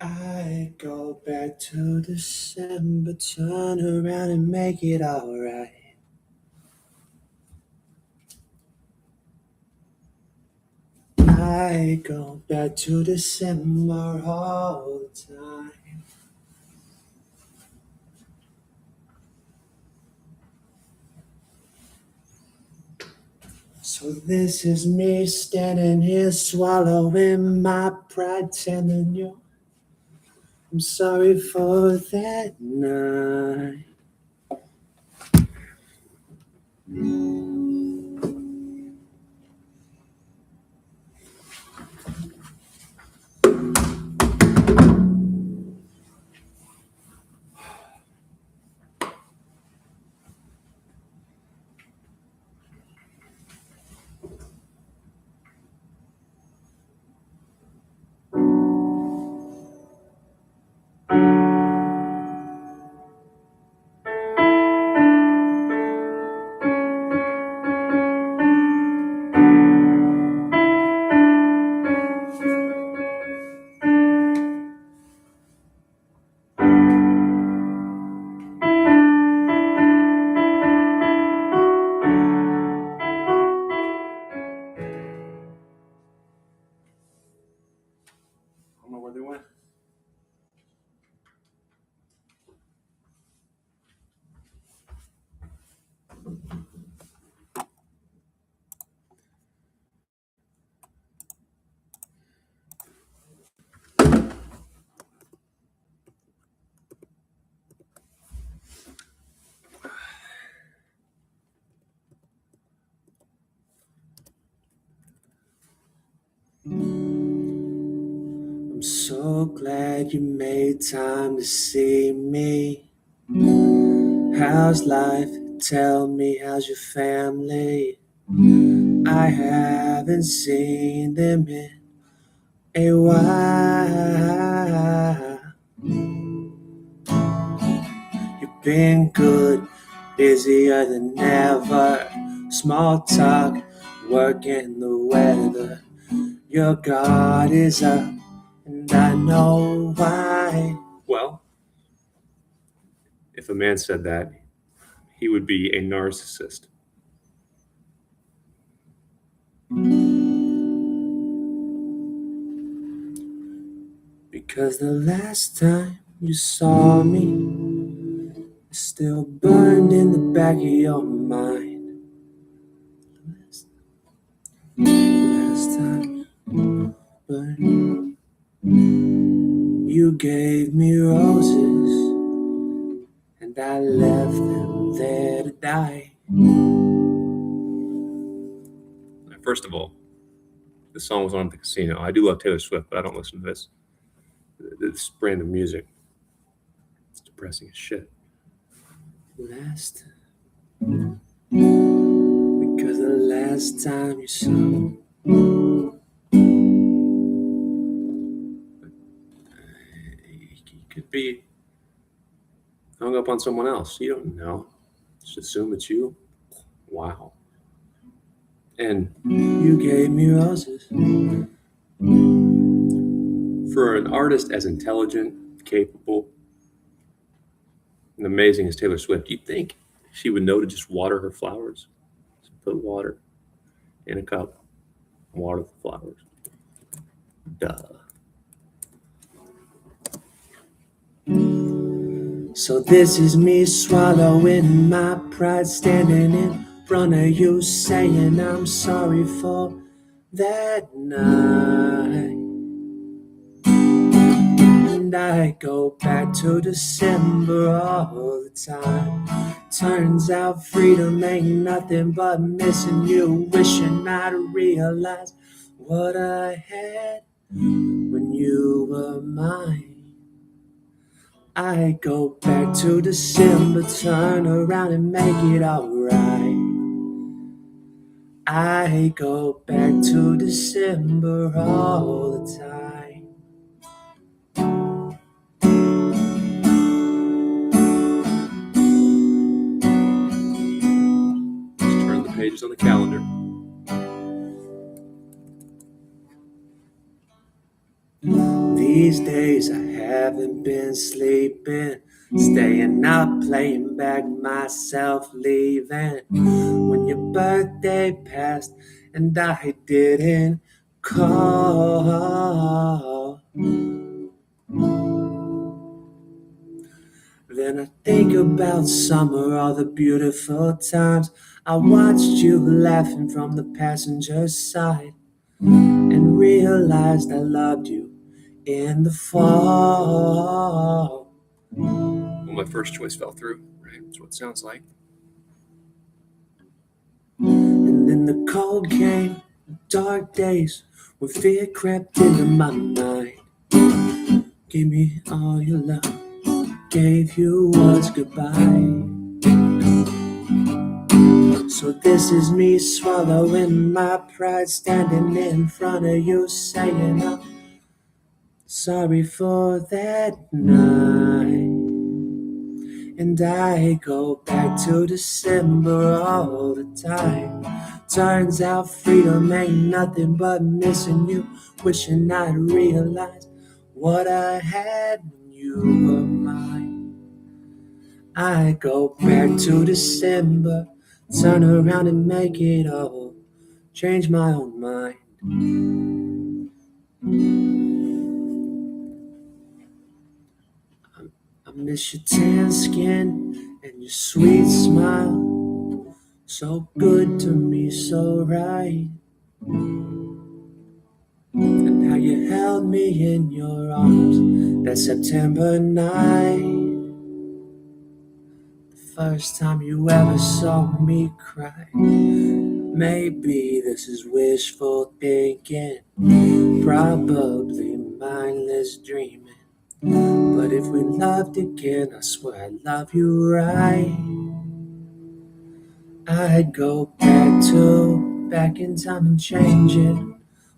I go back to December, turn around and make it alright. I go back to December all the time. So this is me standing here swallowing my pride, telling you I'm sorry for that night. I don't know where they went. I'm so glad you made time to see me. How's life? Tell me, how's your family? I haven't seen them in a while. You've been good, busier than ever. Small talk, work and the weather. Your guard is up, and I know why. Well, if a man said that, he would be a narcissist. Because the last time you saw me, it's still burned in the back of your mind. Last time burned. You gave me roses, and I left them there to die. First of all, the song was on at the casino. I do love Taylor Swift, but I don't listen to this brand of music. It's depressing as shit. Last time, because the last time you saw me, you could be hung up on someone else. You don't know. Just assume it's you. Wow. And you gave me roses. For an artist as intelligent, capable, and amazing as Taylor Swift, you'd think she would know to just water her flowers. So put water in a cup, water the flowers. Duh. So this is me swallowing my pride, standing in front of you, saying I'm sorry for that night. And I go back to December all the time. Turns out freedom ain't nothing but missing you, wishing I'd realized what I had when you were mine. I go back to December, turn around and make it alright. I go back to December all the time. Just turn the pages on the calendar. These days I haven't been sleeping, staying up, playing back myself, leaving when your birthday passed and I didn't call. Then I think about summer, all the beautiful times I watched you laughing from the passenger side, and realized I loved you in the fall. Well, my first choice fell through, right? That's what it sounds like. And then the cold came, dark days, when fear crept into my mind. Give me all your love, gave you was goodbye. So this is me swallowing my pride, standing in front of you, saying I'm sorry for that night. And I go back to December all the time. Turns out freedom ain't nothing but missing you, wishing I'd realized what I had when you were mine. I go back to December, turn around and make it all, change my own mind. I miss your tan skin and your sweet smile, so good to me, so right. And how you held me in your arms that September night. First time you ever saw me cry. Maybe this is wishful thinking, probably mindless dreaming. But if we loved again, I swear I'd love you right. I'd go back in time and change it,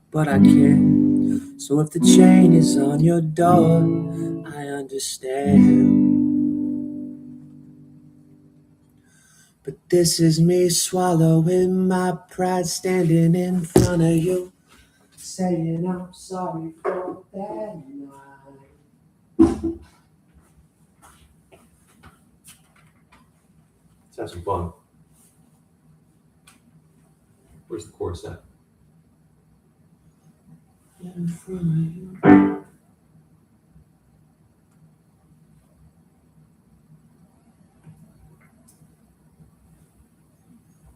but I can't. So if the chain is on your door, I understand. But this is me swallowing my pride, standing in front of you, saying I'm sorry for that night. Let's have some fun. Where's the chorus at? In front of you.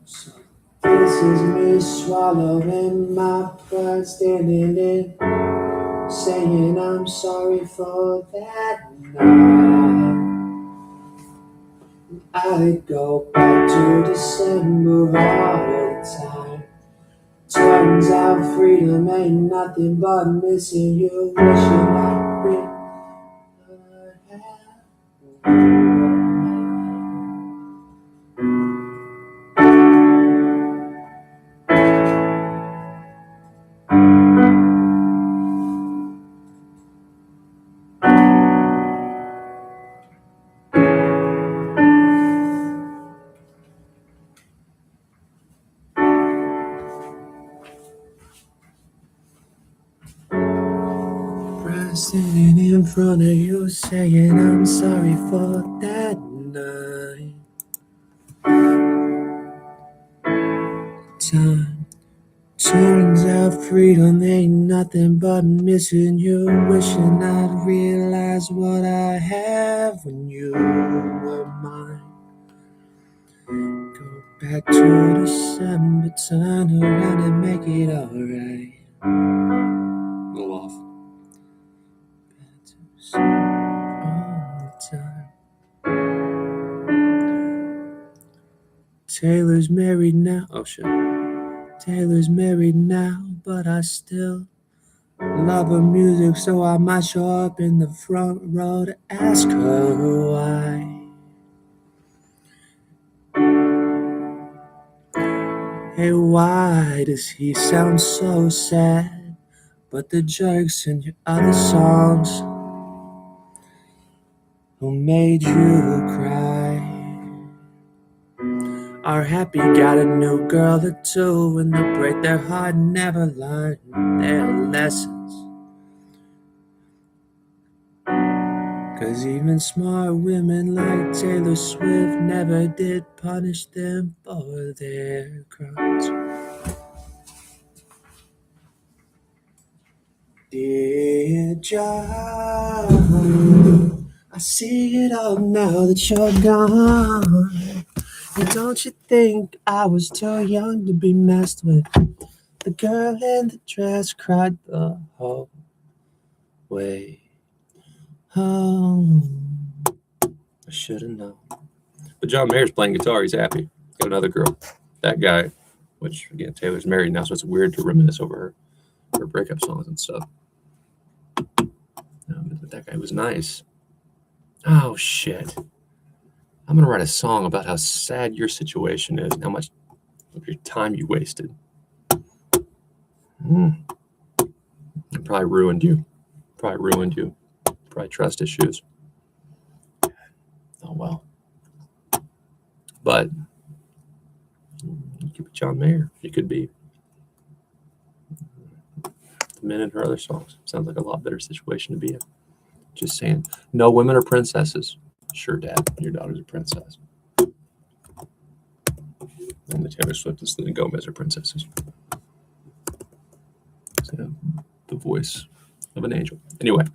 So this is me swallowing my pride, standing in, saying I'm sorry for that night. I go back to December all the time. Turns out freedom ain't nothing but missing you, wishing I'd been standing in front of you, saying I'm sorry for that night. time. Turns out freedom ain't nothing but missing you. Wishing I'd realize what I have when you were mine. Go back to December, turn around and make it alright. A little off. All the time. Taylor's married now. Oh shit. Taylor's married now, but I still love her music, so I might show up in the front row to ask her why. Hey, why does he sound so sad? But the jerks in your other songs who made you cry are happy, got a new girl or two, and they break their heart and never learn their lessons. 'Cause even smart women like Taylor Swift never did punish them for their crimes. Dear John, I see it all now that you're gone. And don't you think I was too young to be messed with? The girl in the dress cried the whole way home. I should have known. But John Mayer's playing guitar. He's happy. Got another girl. That guy, which, again, Taylor's married now, so it's weird to reminisce over her breakup songs and stuff. But that guy was nice. Oh, shit. I'm going to write a song about how sad your situation is and how much of your time you wasted. It probably ruined you. Probably trust issues. Oh, well. But you could be John Mayer. You could be the men in her other songs. Sounds like a lot better situation to be in. Just saying. No, women are princesses. Sure, Dad. Your daughter's a princess. And the Taylor Swift and Selena Gomez are princesses. So, the voice of an angel. Anyway.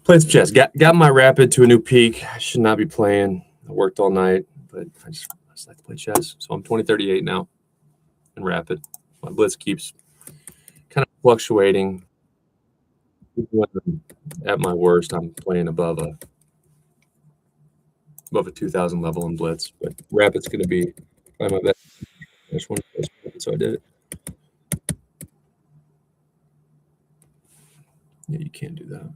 Played some chess. Got my rapid to a new peak. I should not be playing. I worked all night, but I just like to play chess. So I'm 2038 now in rapid. My blitz keeps kind of fluctuating. When I'm at my worst, I'm playing above a 2,000 level in blitz. But rapid's going to be probably my best. I just wanted to play, so I did it. Yeah, you can't do that.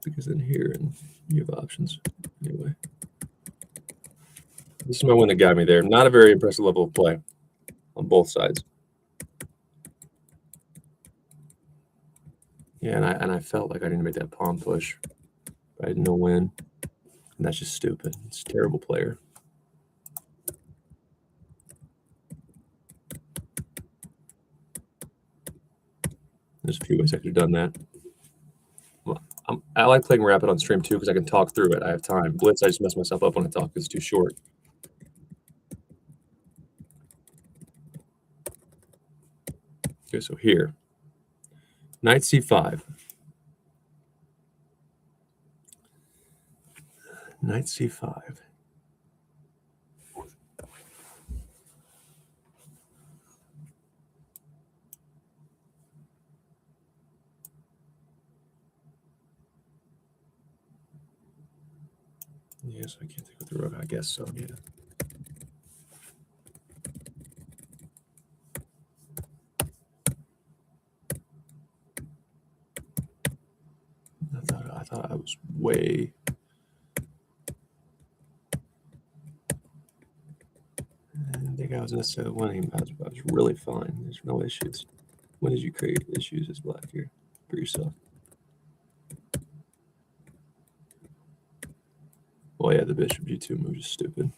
Because in here, and you have options. Anyway. This is my one that got me there. Not a very impressive level of play on both sides. Yeah, and I felt like I didn't make that pawn push. But I didn't know when. And that's just stupid. It's a terrible player. There's a few ways I could have done that. Well, I like playing rapid on stream too because I can talk through it. I have time. Blitz, I just mess myself up when I talk because it's too short. Okay, so here. Knight c5. Knight c5. Yeah, so I can't take with the rook. I guess so, yeah. I thought I was way. I didn't think I was necessarily winning. I was really fine. There's no issues. When did you create issues as black here for yourself? Well, yeah, the bishop g2 move is stupid.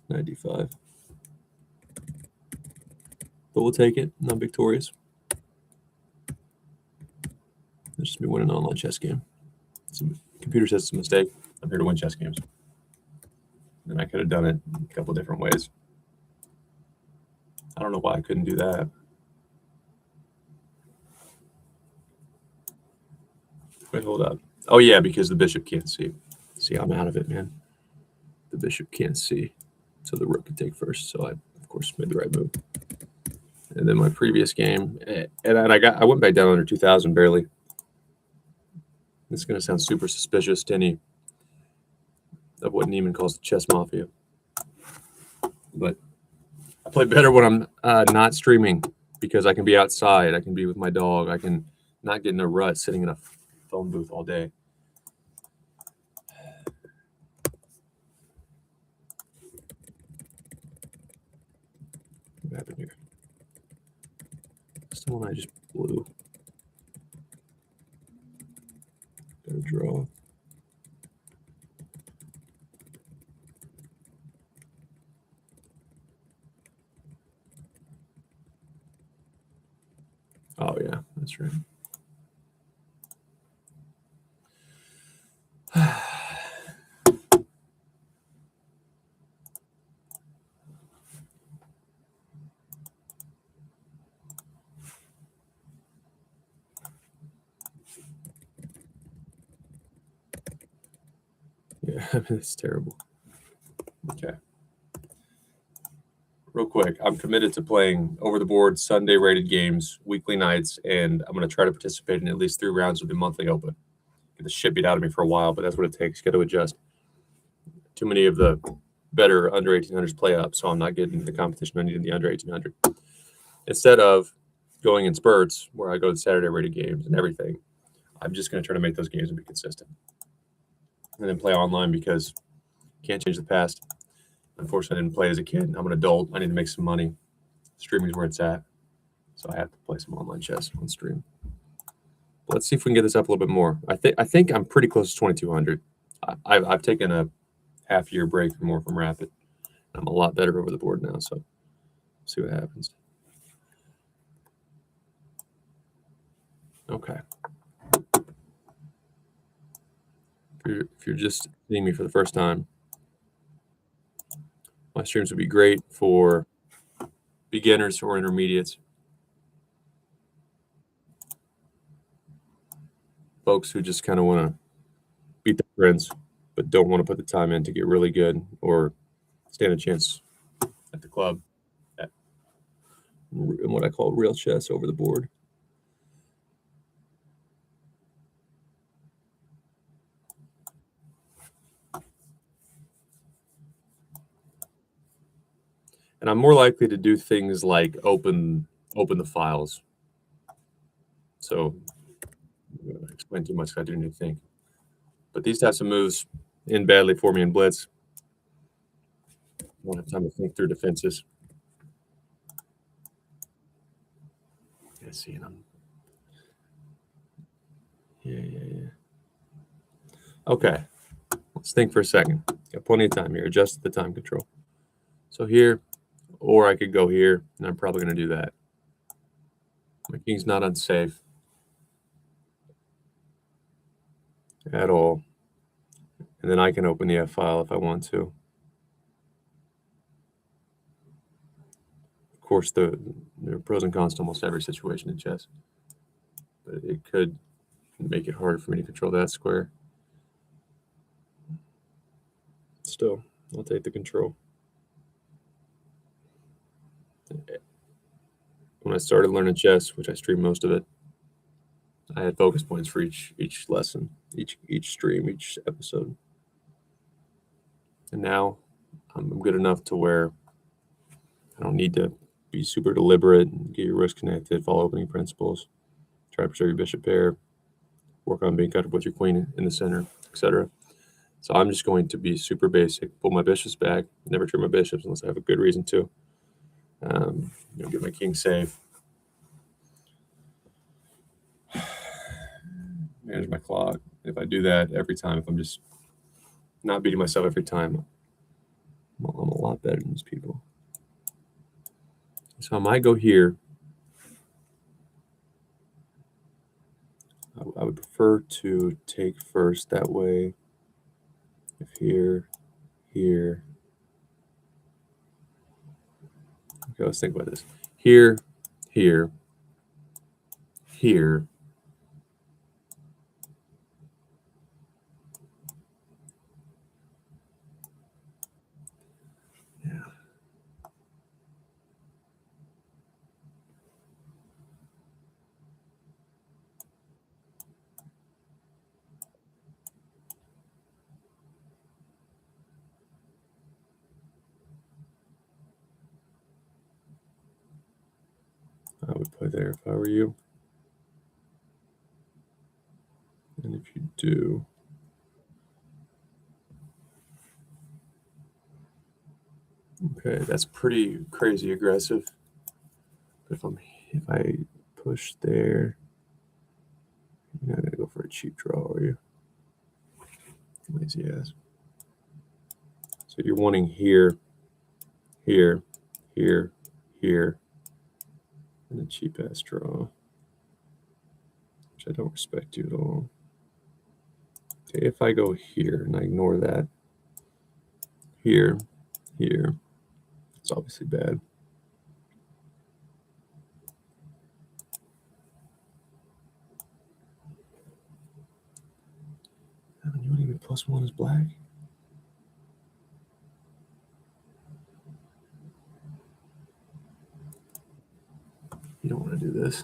Knight d5. But we'll take it. I'm victorious. It's just me winning an online chess game. The computer says it's a mistake. I'm here to win chess games. And I could have done it a couple different ways. I don't know why I couldn't do that. Wait, hold up. Oh, yeah, because the bishop can't see. See, I'm out of it, man. The bishop can't see. So the rook could take first. So I, of course, made the right move. And then my previous game, and I went back down under 2,000 barely. This is going to sound super suspicious to any of what Neiman calls the chess mafia. But I play better when I'm not streaming because I can be outside. I can be with my dog. I can not get in a rut sitting in a phone booth all day. What happened here? That's the one I just blew. Got a draw. Oh, yeah, that's right. Yeah, it's terrible. Okay. Real quick, I'm committed to playing over the board Sunday rated games, weekly nights, and I'm going to try to participate in at least 3 rounds of the monthly open. Get the shit beat out of me for a while, but that's what it takes. Got to adjust. Too many of the better under 1800s play up, so I'm not getting the competition I need in the under 1800. Instead of going in spurts where I go to Saturday rated games and everything, I'm just going to try to make those games and be consistent. And then play online because can't change the past. Unfortunately, I didn't play as a kid. I'm an adult. I need to make some money. Streaming is where it's at. So I have to play some online chess on stream. But let's see if we can get this up a little bit more. I think I'm pretty close to 2,200. I've taken a half-year break or more from Rapid. I'm a lot better over the board now, so see what happens. Okay. If you're just seeing me for the first time, my streams would be great for beginners or intermediates. Folks who just kind of want to beat their friends, but don't want to put the time in to get really good or stand a chance at the club in what I call real chess over the board. And I'm more likely to do things like open the files. So I'm going to explain too much. I do need to think. But these types of moves end badly for me in blitz. I won't have time to think through defenses. Yeah, see, and yeah. Okay, let's think for a second. Got plenty of time here. Adjust the time control. So here, or I could go here, and I'm probably going to do that. My king's not unsafe at all. And then I can open the F file if I want to. Of course, there are pros and cons to almost every situation in chess. But it could make it harder for me to control that square. Still, I'll take the control. When I started learning chess, which I stream most of it, I had focus points for each lesson, each stream, each episode. And now I'm good enough to where I don't need to be super deliberate and get your wrist connected, follow opening principles, try to preserve your bishop pair, work on being comfortable with your queen in the center, etc. So I'm just going to be super basic, pull my bishops back, never turn my bishops unless I have a good reason to. Get my king safe. Manage my clock. If I do that every time, if I'm just not beating myself every time, I'm a lot better than these people. So I might go here. I would prefer to take first. That way, if here, Okay, let's think about this. Here, here, here. Yeah. I would play there if I were you. And if you do, okay, that's pretty crazy aggressive. If I push there, you're not gonna go for a cheap draw, are you? Lazy ass. So you're wanting here, here, here, here, and a cheap ass draw, which I don't respect you at all. Okay, if I go here and I ignore that, here, here, it's obviously bad. You want to give me +1 is black? You don't want to do this.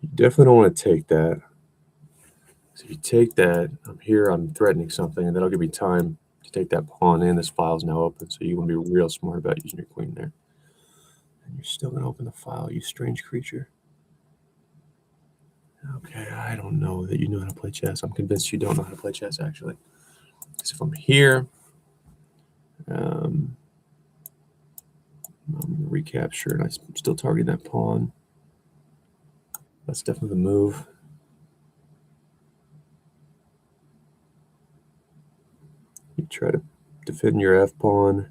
You definitely don't want to take that. So if you take that, I'm here, I'm threatening something, and that'll give me time to take that pawn in. This file's now open, so you want to be real smart about using your queen there. And you're still going to open the file, you strange creature. Okay, I don't know that you know how to play chess. I'm convinced you don't know how to play chess, actually. Because if I'm here, I'm going to recapture, and I'm still targeting that pawn. That's definitely the move. You try to defend your F pawn.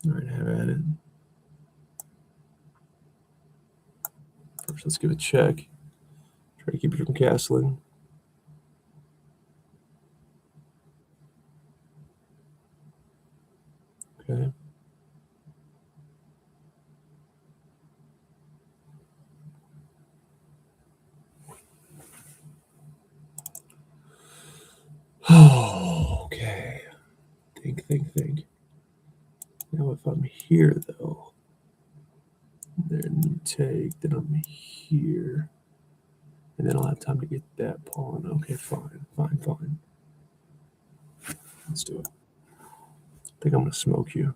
All right, have at it. First, let's give a check. Try to keep it from castling. Okay. Oh, okay. Think. Now, if I'm here, though, then you take, then I'm here. And then I'll have time to get that pawn. Okay, fine. Let's do it. I think I'm going to smoke you.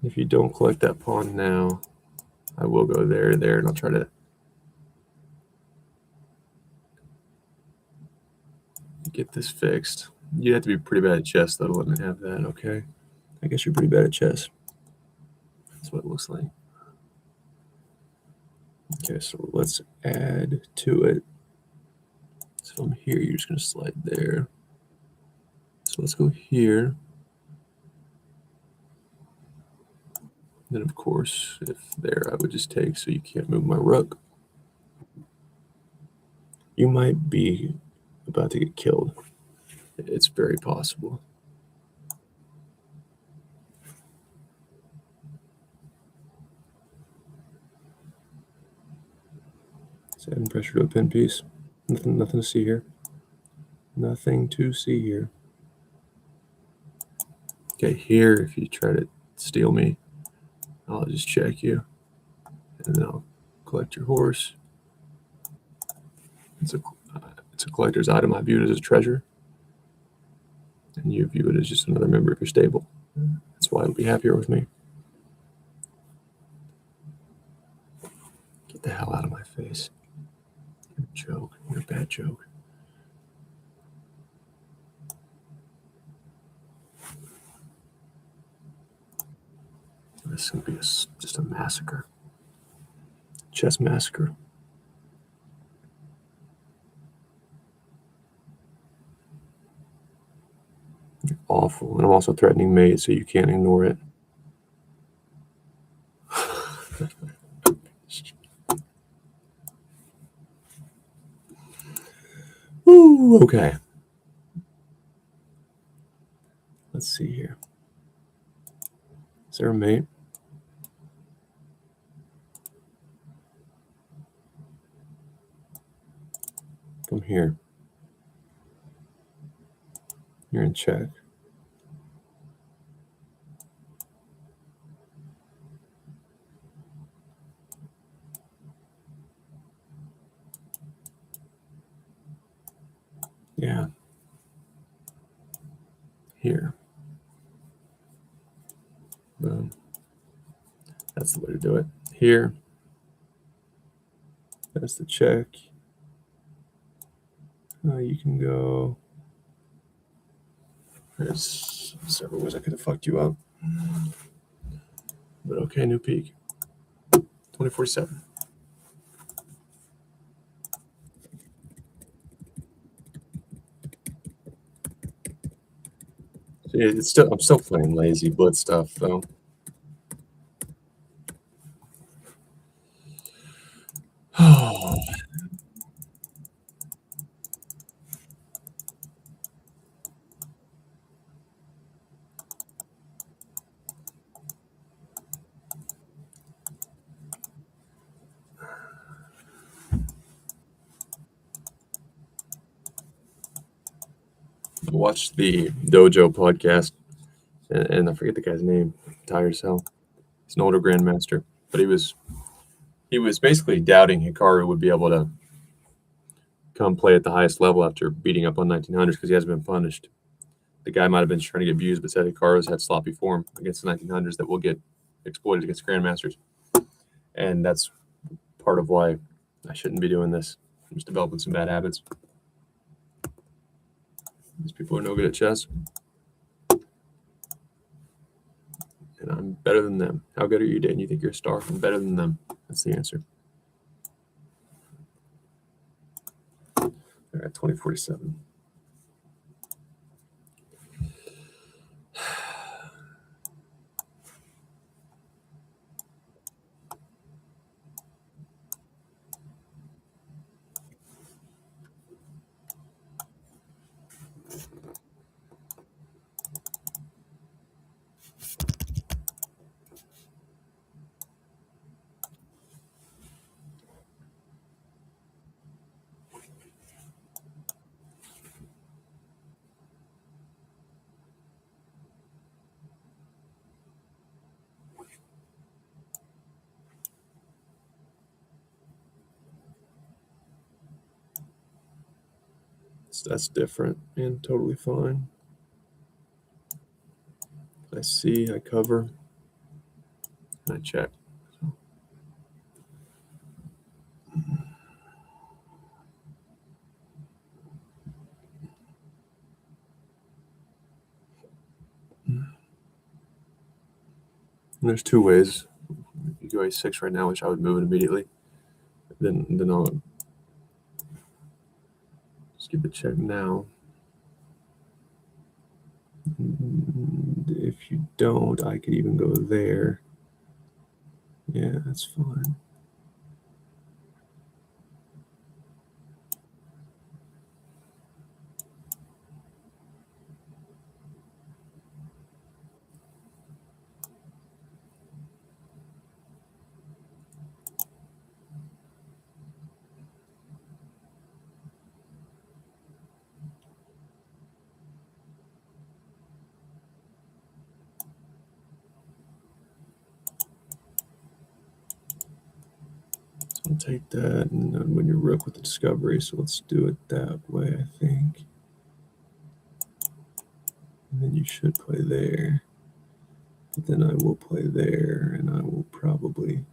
If you don't collect that pawn now, I will go there, and I'll try to get this fixed. You'd have to be pretty bad at chess, though, to let me have that, okay? I guess you're pretty bad at chess. That's what it looks like. Okay, so let's add to it. So from here, you're just going to slide there. So let's go here. Then, of course, if there, I would just take, so you can't move my rook. You might be about to get killed. It's very possible. It's adding pressure to a pin piece. Nothing to see here. Nothing to see here. Okay, here, if you try to steal me, I'll just check you, and then I'll collect your horse. It's a collector's item. I view it as a treasure, and you view it as just another member of your stable. That's why it'll be happier with me. Get the hell out of my face. You're a joke. You're a bad joke. This is going to be just a massacre. Chess massacre. You're awful. And I'm also threatening mate, so you can't ignore it. Ooh, okay. Let's see here. Is there a mate? Come here. You're in check. Yeah. Here. Boom. That's the way to do it. Here. That's the check. You can go. There's several ways I could have fucked you up. But okay, new peak. 2047. See, I'm still playing lazy blitz stuff though. Oh, I watched the Dojo podcast, and I forget the guy's name. I'm tired as hell. He's an older grandmaster, but he was basically doubting Hikaru would be able to come play at the highest level after beating up on 1900s because he hasn't been punished. The guy might have been trying to get views, but said Hikaru's had sloppy form against the 1900s that will get exploited against grandmasters, and that's part of why I shouldn't be doing this. I'm just developing some bad habits. These people are no good at chess, and I'm better than them. How good are you, Dan? You think you're a star? I'm better than them. That's the answer. All right, 2047. That's different and totally fine. I see, I cover, and I check. And there's two ways. If you go a6 right now, which I would move it immediately, then I'll just give the check now. And if you don't, I could even go there. Yeah, that's fine. I'll take that, and then when you're rook with the discovery, so let's do it that way, I think. And then you should play there. But then I will play there, and I will probably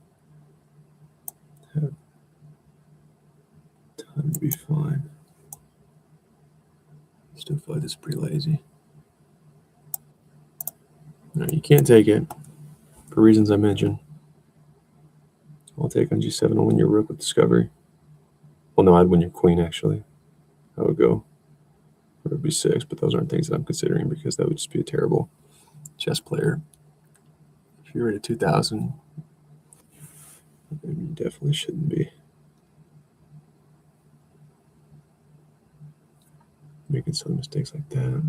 have time to be fine. Still feel like this is pretty lazy. No, you can't take it for reasons I mentioned. I'll take on g7 and win your rook with discovery. Well, no, I'd win your queen, actually. I would go rook b6, but those aren't things that I'm considering because that would just be a terrible chess player. If you're at 2,000, you definitely shouldn't be making silly mistakes like that.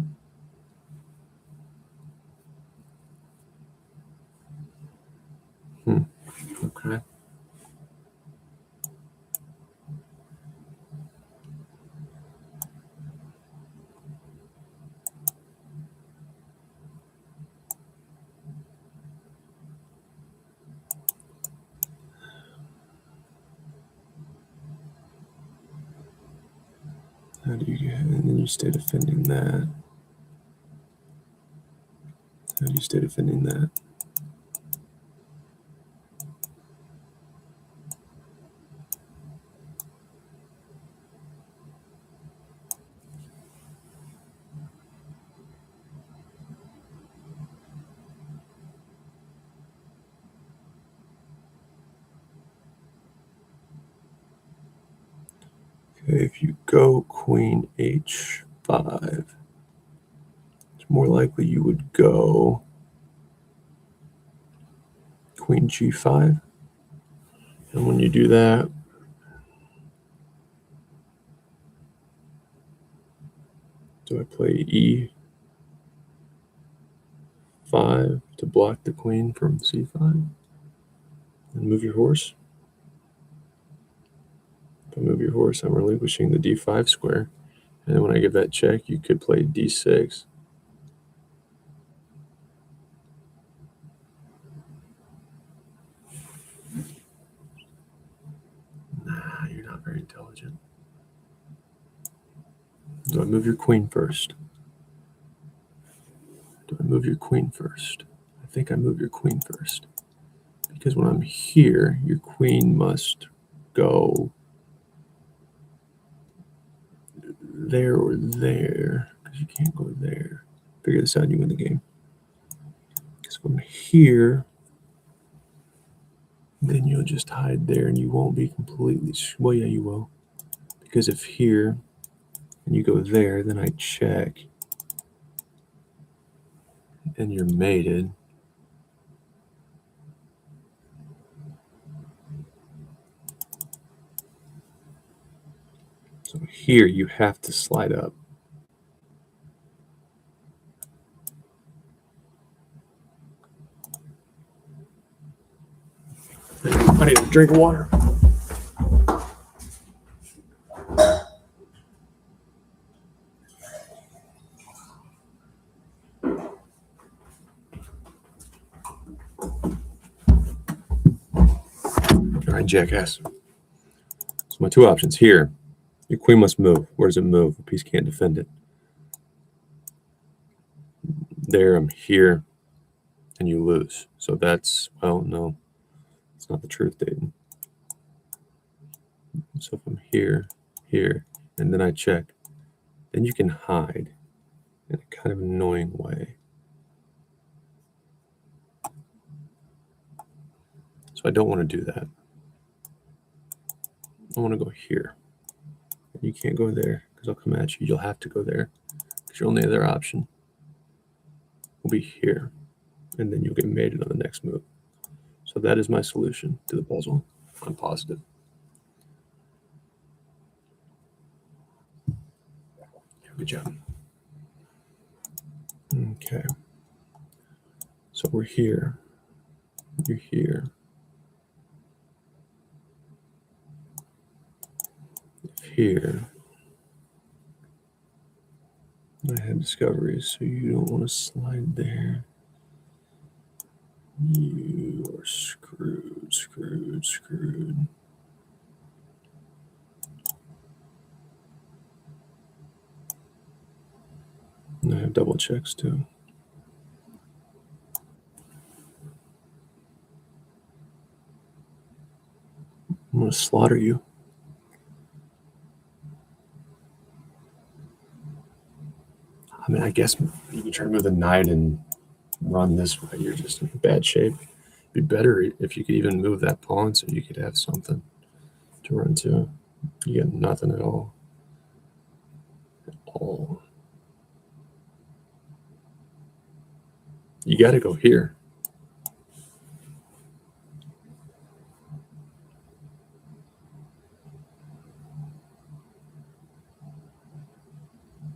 Okay. How do you get, and then you stay defending that. How do you stay defending that? Okay, if you go queen h5, it's more likely you would go queen g5. And when you do that, do I play e5 to block the queen from c5 and move your horse? If I move your horse, I'm relinquishing the d5 square. And then when I give that check, you could play d6. Nah, you're not very intelligent. Do I move your queen first? Do I move your queen first? I think I move your queen first. Because when I'm here, your queen must go there or there. Because you can't go there. Figure this out and you win the game. Because from here, then you'll just hide there and you won't be completely... Well, yeah, you will. Because if here, and you go there, then I check. And you're mated. So here, you have to slide up. I need a drink of water. All right, jackass. So my two options here. Your queen must move. Where does it move? A piece can't defend it. There, I'm here, and you lose. So that's, well, no. It's not the truth, Dayton. So if I'm here, here, and then I check, then you can hide in a kind of annoying way. So I don't want to do that. I want to go here. And you can't go there because I'll come at you. You'll have to go there because your only other option will be here. And then you'll get mated on the next move. So that is my solution to the puzzle. I'm positive. Good job. Okay. So we're here. You're here. Here. I have discoveries, so you don't want to slide there. You are screwed, screwed, screwed. And I have double checks too. I'm gonna slaughter you. I mean, I guess you can try to move the knight and run this way. You're just in bad shape. It'd be better if you could even move that pawn so you could have something to run to. You got nothing at all. You got to go here.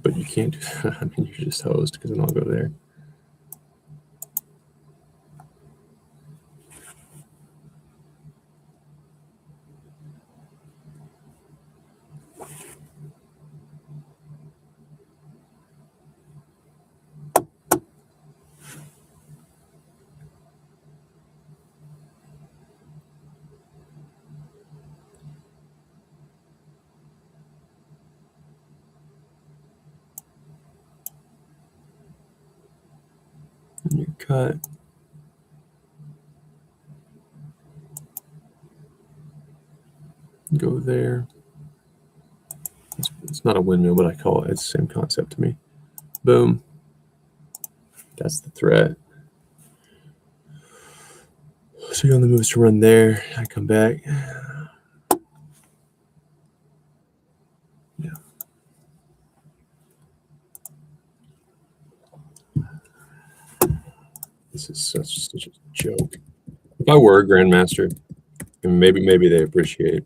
But you can't do that. I mean, you're just hosed because then I'll go there. And you cut. Go there. It's not a windmill, but I call it. It's the same concept to me. Boom. That's the threat. So you're on the moves to run there. I come back. Yeah. This is such a joke. If I were a grandmaster, and maybe they appreciate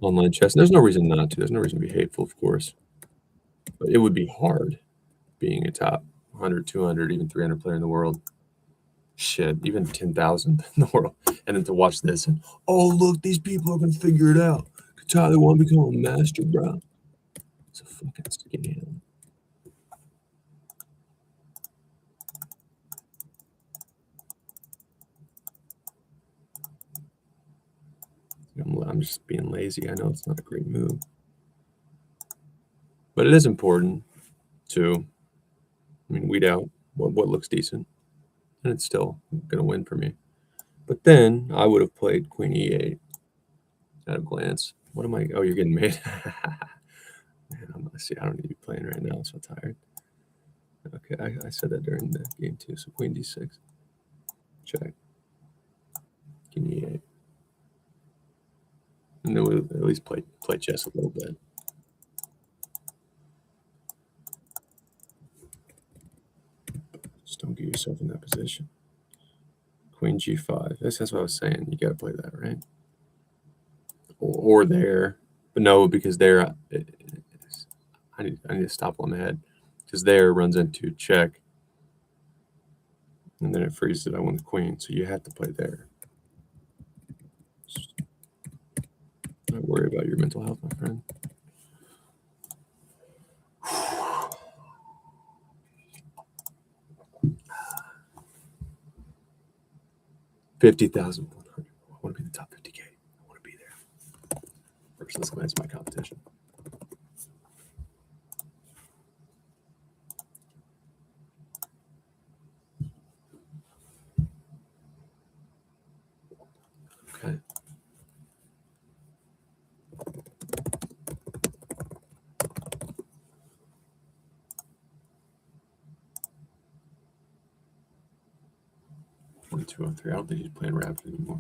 online chess. And there's no reason not to. There's no reason to be hateful, of course. But it would be hard being a top 100, 200, even 300 player in the world. Shit, even 10,000 in the world. And then to watch this and, oh, look, these people are going to figure it out. They want to become a master, bro. It's a fucking scam. I'm just being lazy. I know it's not a great move. But it is important to, weed out what looks decent. And it's still going to win for me. But then I would have played queen e8 at a glance. What am I? Oh, you're getting made. Man, I don't need to be playing right now. I'm so tired. Okay, I said that during the game too. So queen d6. Check. King e8. And then we'll at least play chess a little bit. Just don't get yourself in that position. Queen g5. That's what I was saying. You got to play that, right? Or there. But no, because there, I need to stop on the head. Because there runs into check. And then it freezes it. I want the queen. So you have to play there. Don't worry about your mental health, my friend. $50,100. I want to be in the top 50K. I want to be there. First, let's glance at my competition. Okay. One, two, three. I don't think he's playing rapid anymore.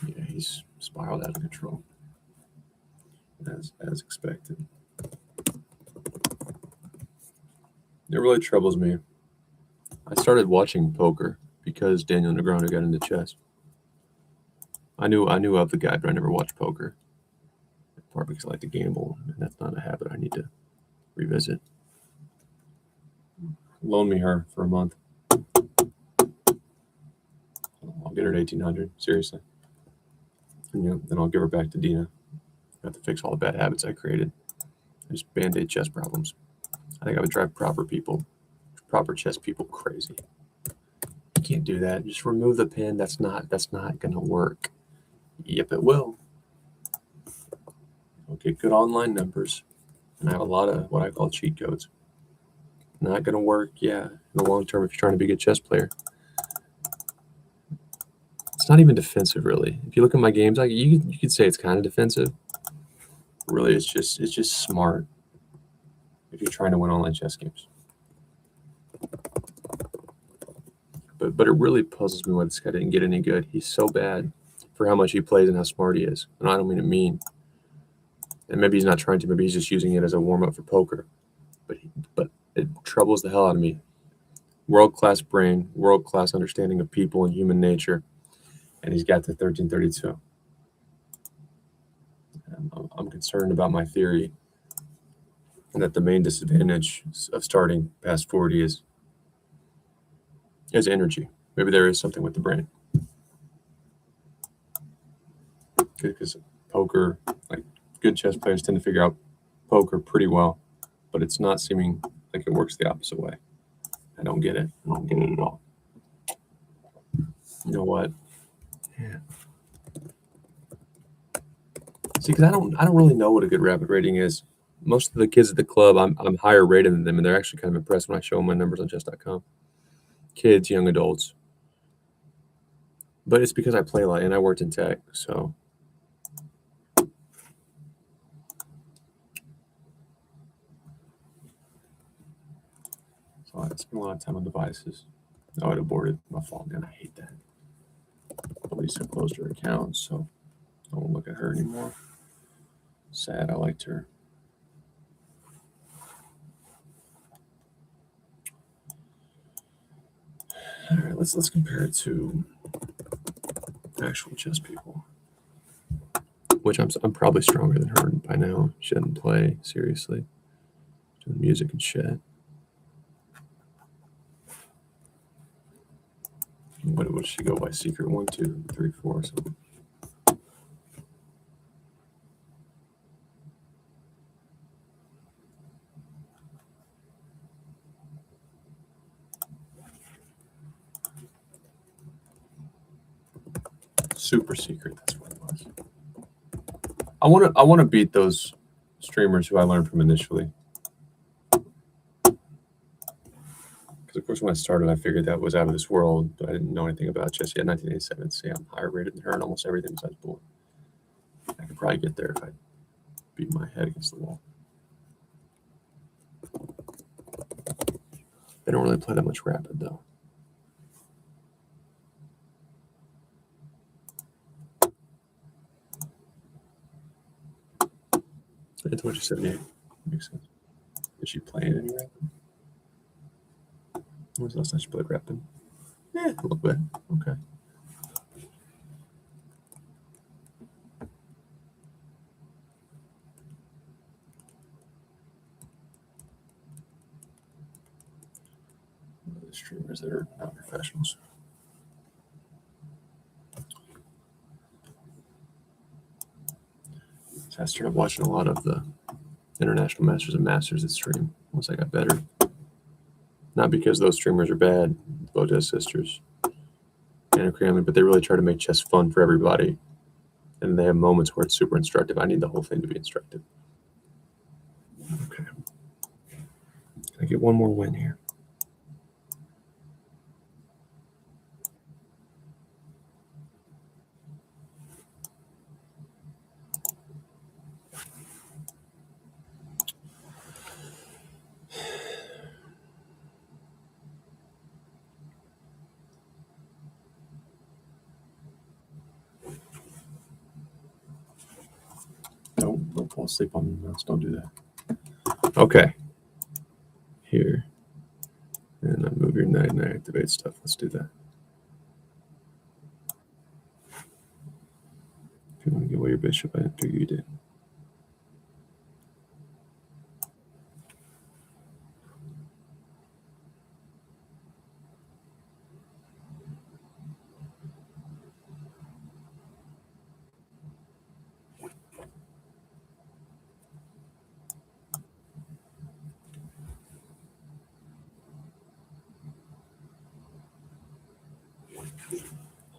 Yeah, he's spiraled out of control, as expected. It really troubles me. I started watching poker because Daniel Negreanu got into chess. I knew of the guy, but I never watched poker. Partly because I like to gamble, and that's not a habit I need to revisit. Loan me her for a month. I'll get her to 1,800. Seriously. And then I'll give her back to Dina. I have to fix all the bad habits I created. I just band-aid chess problems. I think I would drive proper chess people crazy. You can't do that. Just remove the pin. That's not going to work. Yep, it will. I'll get good online numbers, and I have a lot of what I call cheat codes. Not going to work, yeah, in the long term if you're trying to be a good chess player. It's not even defensive, really. If you look at my games, you could say it's kind of defensive. Really, it's just smart if you're trying to win online chess games. But it really puzzles me why this guy didn't get any good. He's so bad for how much he plays and how smart he is. And I don't mean to mean. And maybe he's not trying to. Maybe he's just using it as a warm-up for poker. But it troubles the hell out of me. World-class brain, world-class understanding of people and human nature. And he's got the 1332. I'm concerned about my theory and that the main disadvantage of starting past 40 is energy. Maybe there is something with the brain. Because poker, like good chess players tend to figure out poker pretty well, but it's not seeming like it works the opposite way. I don't get it. I don't get it at all. You know what? Yeah. See, because I don't really know what a good rapid rating is. Most of the kids at the club, I'm higher rated than them, and they're actually kind of impressed when I show them my numbers on chess.com. Kids, young adults. But it's because I play a lot and I worked in tech, so. So I spent a lot of time on devices. Oh, it aborted. My fault, man. I hate that. But Lisa closed her account, so I won't look at her anymore. Sad. I liked her. All right, let's compare it to actual chess people, which I'm probably stronger than her by now. She doesn't play seriously, doing music and shit. What would she go by? Secret 1, 2, 3, 4 or something. Super secret. That's what it was. I want to beat those streamers who I learned from initially. Because of course, when I started, I figured that was out of this world, but I didn't know anything about chess yet. 1987. See, I'm higher rated than her in almost everything besides bullet. I could probably get there if I beat my head against the wall. They don't really play that much rapid though. It's what you said. Yeah, makes sense. Is she playing any rapid? When was the last time she played rapid? Yeah, a little bit. Okay. The streamers that are not professionals. So I started watching a lot of the international masters and masters that stream once I got better. Not because those streamers are bad, Botez sisters, Anna Cranley, but they really try to make chess fun for everybody. And they have moments where it's super instructive. I need the whole thing to be instructive. Okay. Can I get one more win here? Don't fall asleep on the mouse. Don't do that. Okay. Here. And I move your knight and I activate stuff. Let's do that. If you want to give away your bishop, I didn't figure you did.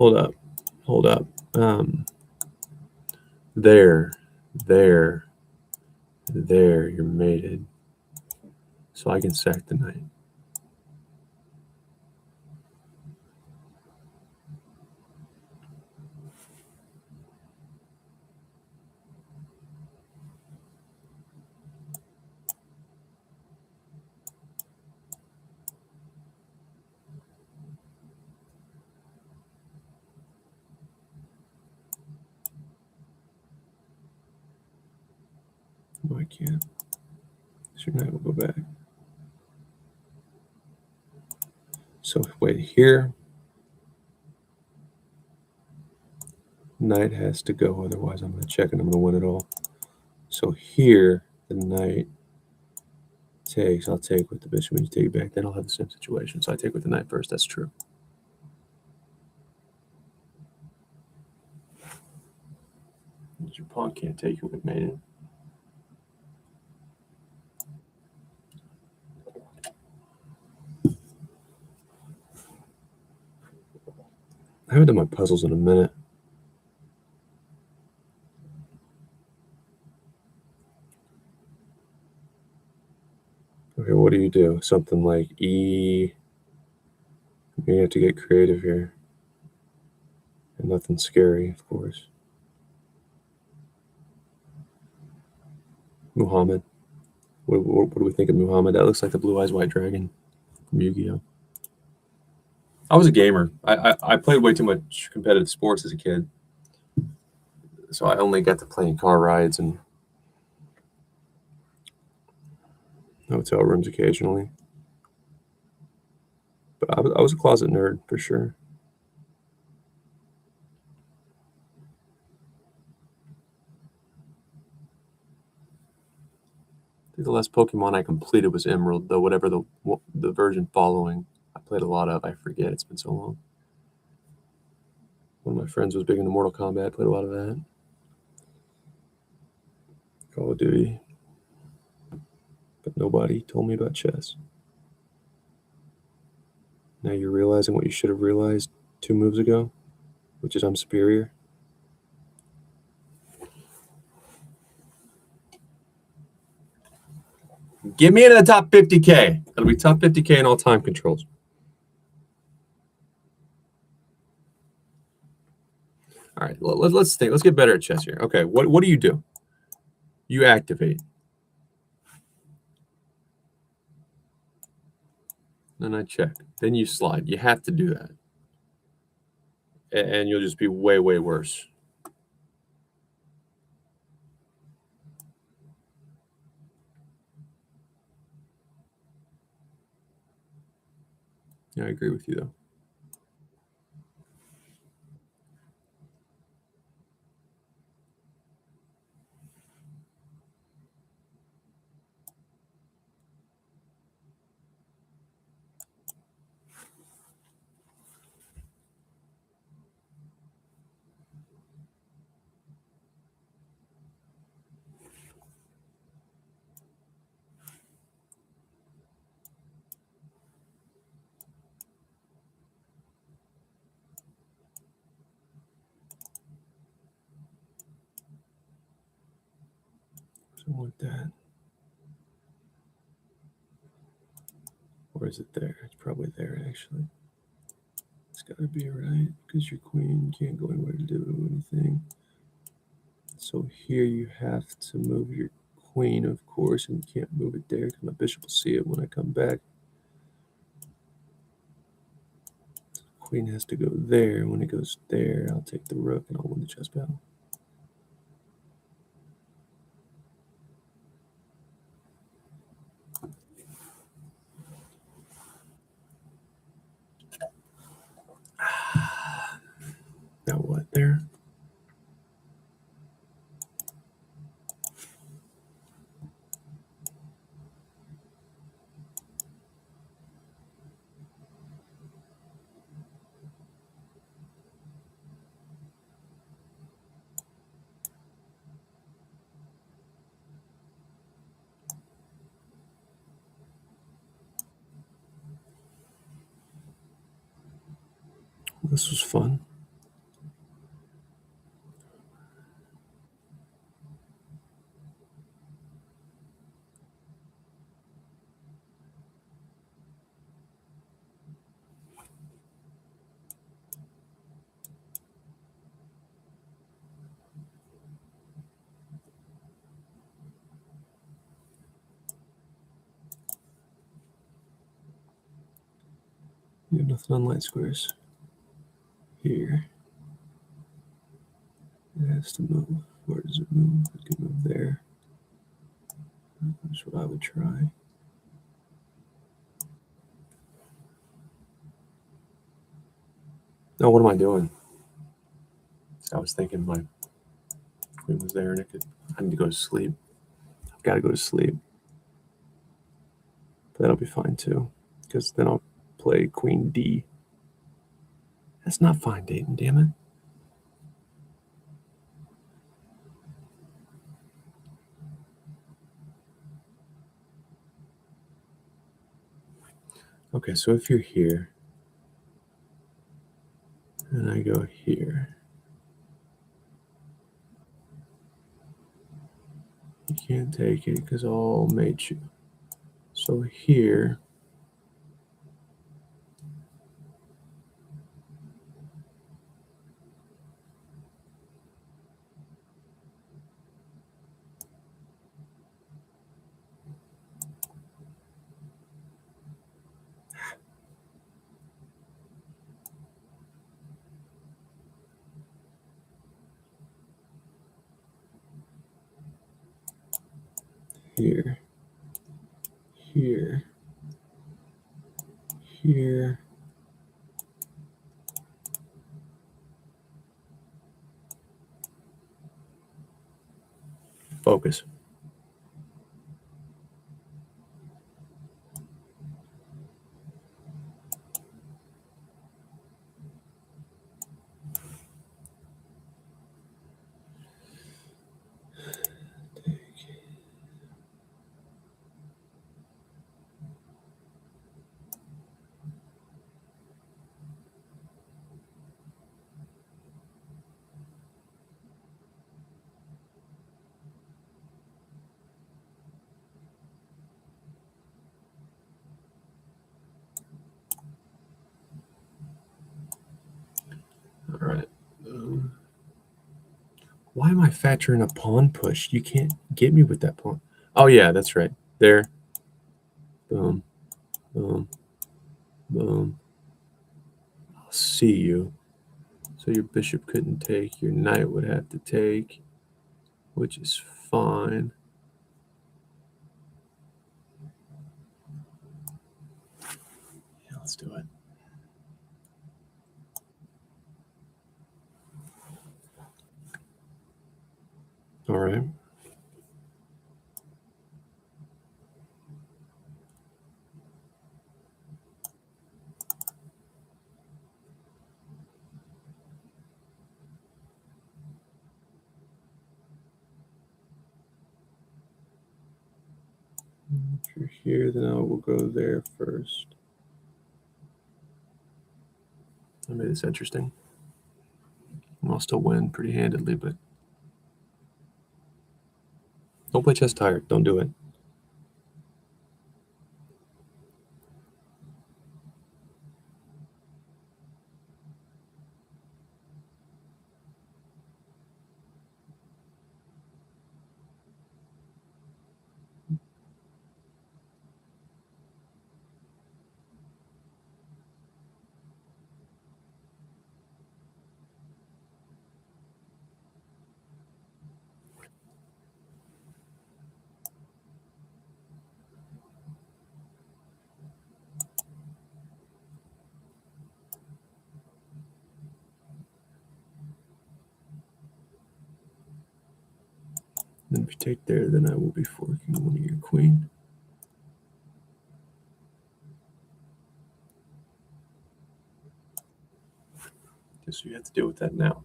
Hold up. There, there, you're mated. So I can sack the knight. No, I can't. So your knight will go back. So wait, here, knight has to go, otherwise I'm going to check and I'm going to win it all. So here, the knight takes, I'll take with the bishop when you take it back, then I'll have the same situation. So I take with the knight first, that's true. Your pawn can't take you with mated. I haven't done my puzzles in a minute. Okay, what do? Something like E. You have to get creative here. And nothing scary, of course. Muhammad. What do we think of Muhammad? That looks like the Blue Eyes White Dragon from Yu-Gi-Oh! I was a gamer. I played way too much competitive sports as a kid. So I only got to play in car rides and hotel rooms occasionally. But I was a closet nerd for sure. I think the last Pokemon I completed was Emerald, though whatever the version following I played a lot of, I forget. It's been so long. One of my friends was big into Mortal Kombat. I played a lot of that. Call of Duty. But nobody told me about chess. Now you're realizing what you should have realized 2 moves ago, which is I'm superior. Get me into the top 50K. It'll be top 50K in all time controls. All right, let's think. Let's get better at chess here. Okay, what do? You activate. Then I check. Then you slide. You have to do that. And you'll just be way, way worse. Yeah, I agree with you, though. So I want that. Or is it there? It's probably there, actually. It's got to be right, because your queen can't go anywhere to do anything. So here you have to move your queen, of course, and you can't move it there because my bishop will see it when I come back. So the queen has to go there. When it goes there, I'll take the rook and I'll win the chess battle. Now what there? This was fun. You have nothing on light squares. Here. It has to move. Where does it move? It can move there. That's what I would try. No, what am I doing? I was thinking my queen was there and I need to go to sleep. I've got to go to sleep. But that'll be fine too. Because then I'll play queen D. That's not fine, Dayton, damn it. Okay, so if you're here, and I go here, you can't take it because I'll mate you. So here, here, here, here. Focus. All right. Why am I factoring a pawn push? You can't get me with that pawn. Oh, yeah, that's right. There. Boom. Boom. Boom. I'll see you. So your bishop couldn't take. Your knight would have to take, which is fine. Yeah, let's do it. All right. If you're here, then I will go there first. I made this interesting. I'll still win pretty handedly, but don't play chess tired. Don't do it. Then if you take there, then I will be forking one of your queen. Guess you have to deal with that now.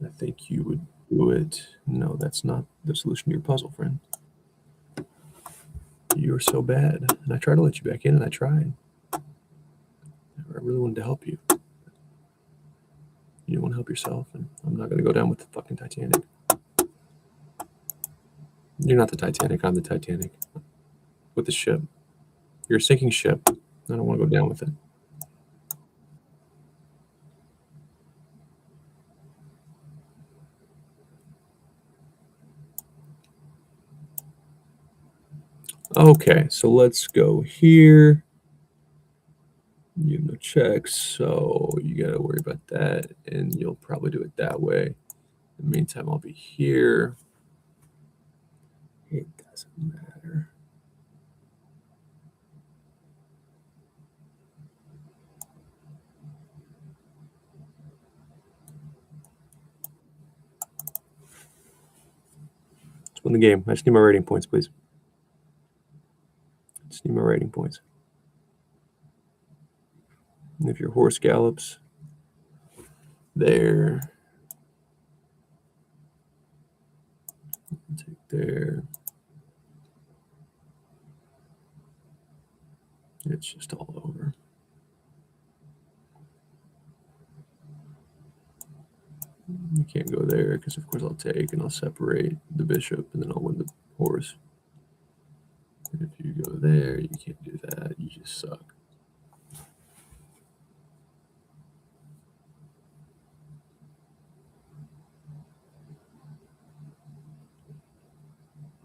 I think you would do it. No, that's not the solution to your puzzle, friend. You're so bad. And I tried to let you back in, and I tried. I really wanted to help you. You don't want to help yourself, and I'm not going to go down with the fucking Titanic. You're not the Titanic. I'm the Titanic. With the ship. You're a sinking ship. I don't want to go down with it. Okay, so let's go here. You have no checks, so you got to worry about that, and you'll probably do it that way. In the meantime, I'll be here. It doesn't matter. Let's win the game. I just need my rating points, please. Just need my rating points. And if your horse gallops there, take there. It's just all over. You can't go there because, of course, I'll take and I'll separate the bishop and then I'll win the horse. And if you go there, you can't do that. You just suck.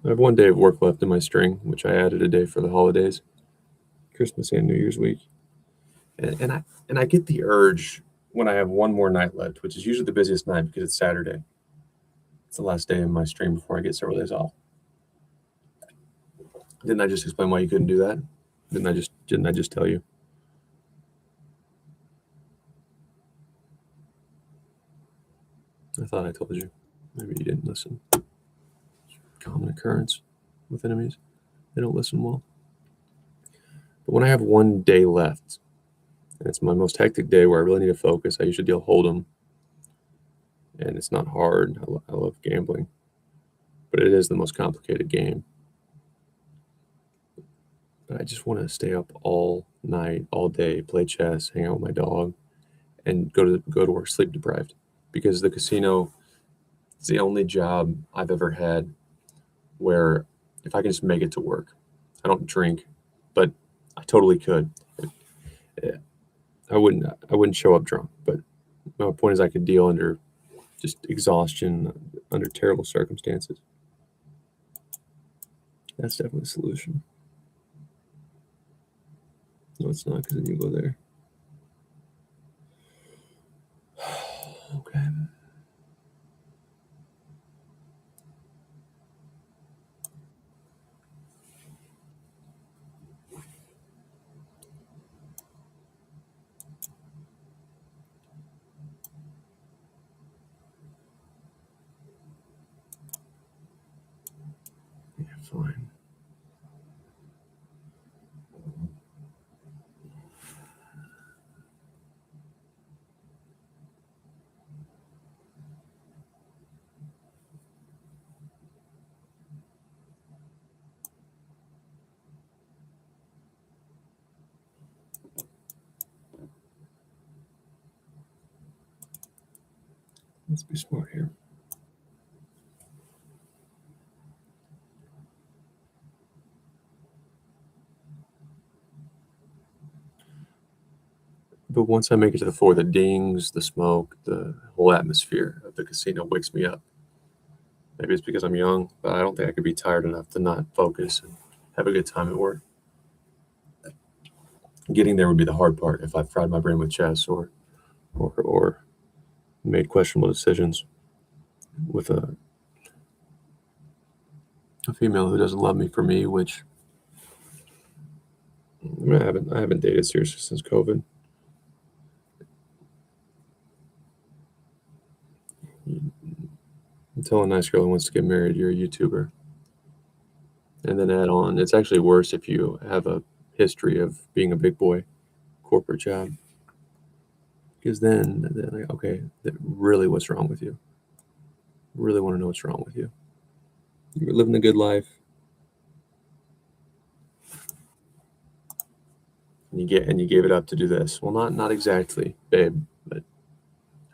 I have 1 day of work left in my string, which I added a day for the holidays, Christmas and New Year's week. And I get the urge when I have one more night left, which is usually the busiest night because it's Saturday. It's the last day of my stream before I get several days off. Didn't I just explain why you couldn't do that? Didn't I just tell you? I thought I told you. Maybe you didn't listen. Common occurrence with enemies. They don't listen well. But when I have 1 day left, and it's my most hectic day where I really need to focus, I usually deal Hold'em. And it's not hard. I love gambling. But it is the most complicated game. But I just want to stay up all night, all day, play chess, hang out with my dog, and go to work sleep deprived. Because the casino is the only job I've ever had where if I can just make it to work, I don't drink, but I totally could. I wouldn't show up drunk, but my point is I could deal under just exhaustion, under terrible circumstances. That's definitely a solution. No, it's not, because then you go there. Okay. Yeah, fine. Let's be smart here. But once I make it to the floor, the dings, the smoke, the whole atmosphere of the casino wakes me up. Maybe it's because I'm young, but I don't think I could be tired enough to not focus and have a good time at work. Getting there would be the hard part if I fried my brain with chess or made questionable decisions with a female who doesn't love me for me, which I haven't dated seriously since COVID. Tell a nice girl who wants to get married you're a YouTuber. And then add on, it's actually worse if you have a history of being a big boy, corporate job. Because then they're like, okay, really what's wrong with you? Really want to know what's wrong with you. You were living a good life. And you gave it up to do this. Well, not exactly, babe, but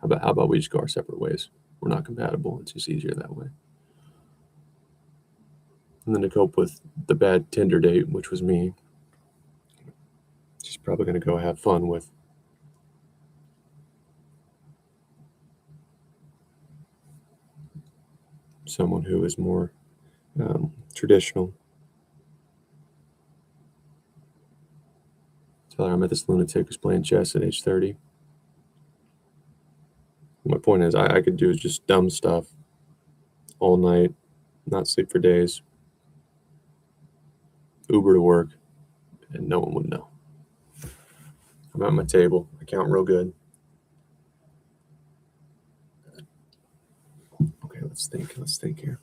how about we just go our separate ways? We're not compatible. It's just easier that way. And then to cope with the bad Tinder date, which was me, she's probably going to go have fun with someone who is more traditional. tell her I met this lunatic who's playing chess at age 30. My point is, I could do just dumb stuff all night, not sleep for days, Uber to work, and no one would know. I'm at my table. I count real good. Okay, let's think. Let's think here.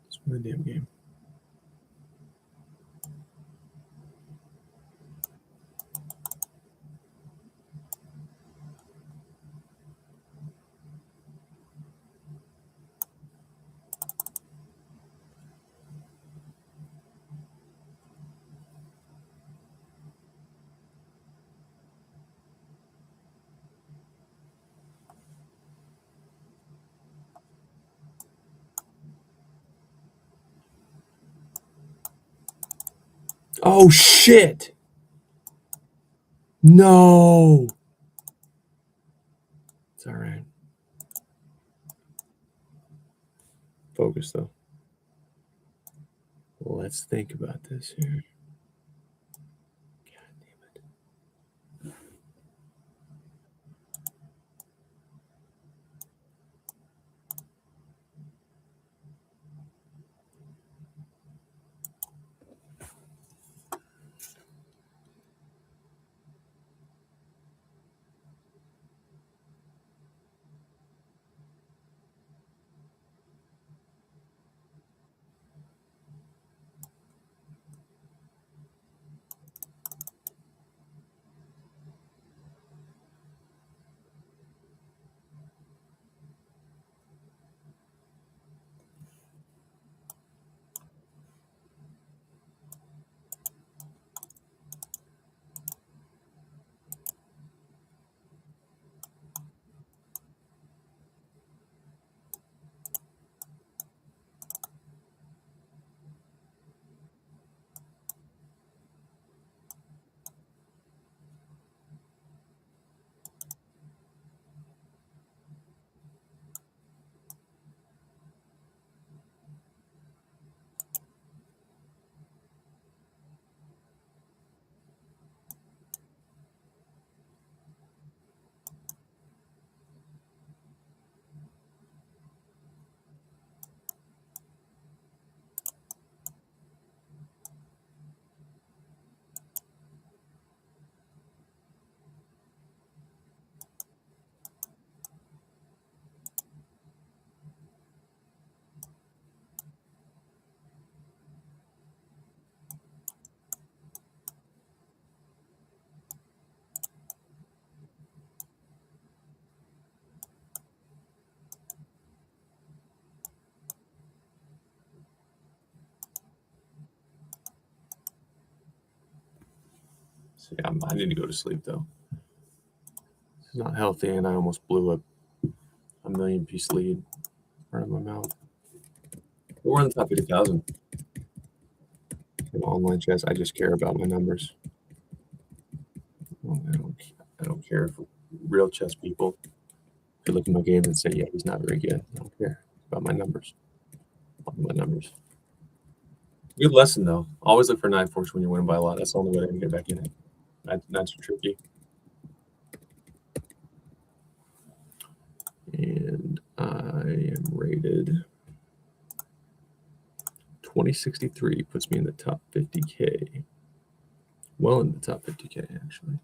Let's win the damn game. Oh shit! No! It's all right. Focus though. Let's think about this here. God damn it. See, I need to go to sleep though. It's not healthy, and I almost blew a million-piece lead right in my mouth. We're in the top 50,000 in online chess. I just care about my numbers. I don't care for real chess people. They look at my game and say, "Yeah, he's not very good." I don't care about my numbers. My numbers. Good lesson though. Always look for 9-4s when you're winning by a lot. That's the only way to get back in it. That's tricky. And I am rated 2063, puts me in the top 50K. Well, in the top 50K, actually.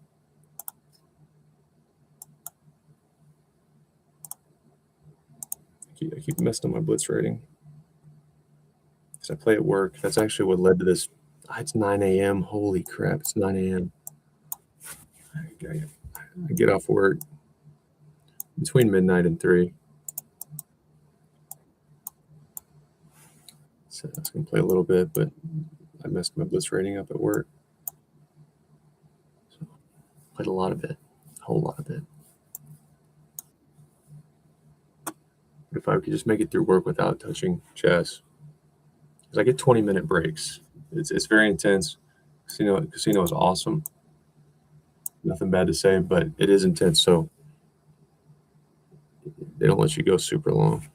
I keep messing up my blitz rating. Because I play at work. That's actually what led to this. It's 9 a.m. Holy crap, it's 9 a.m. I get off work between midnight and 3. So I was going to play a little bit, but I messed my blitz rating up at work. So played a lot of it, a whole lot of it. But if I could just make it through work without touching chess, because I get 20-minute breaks. It's very intense. Casino is awesome. Nothing bad to say, but it is intense, so they don't let you go super long.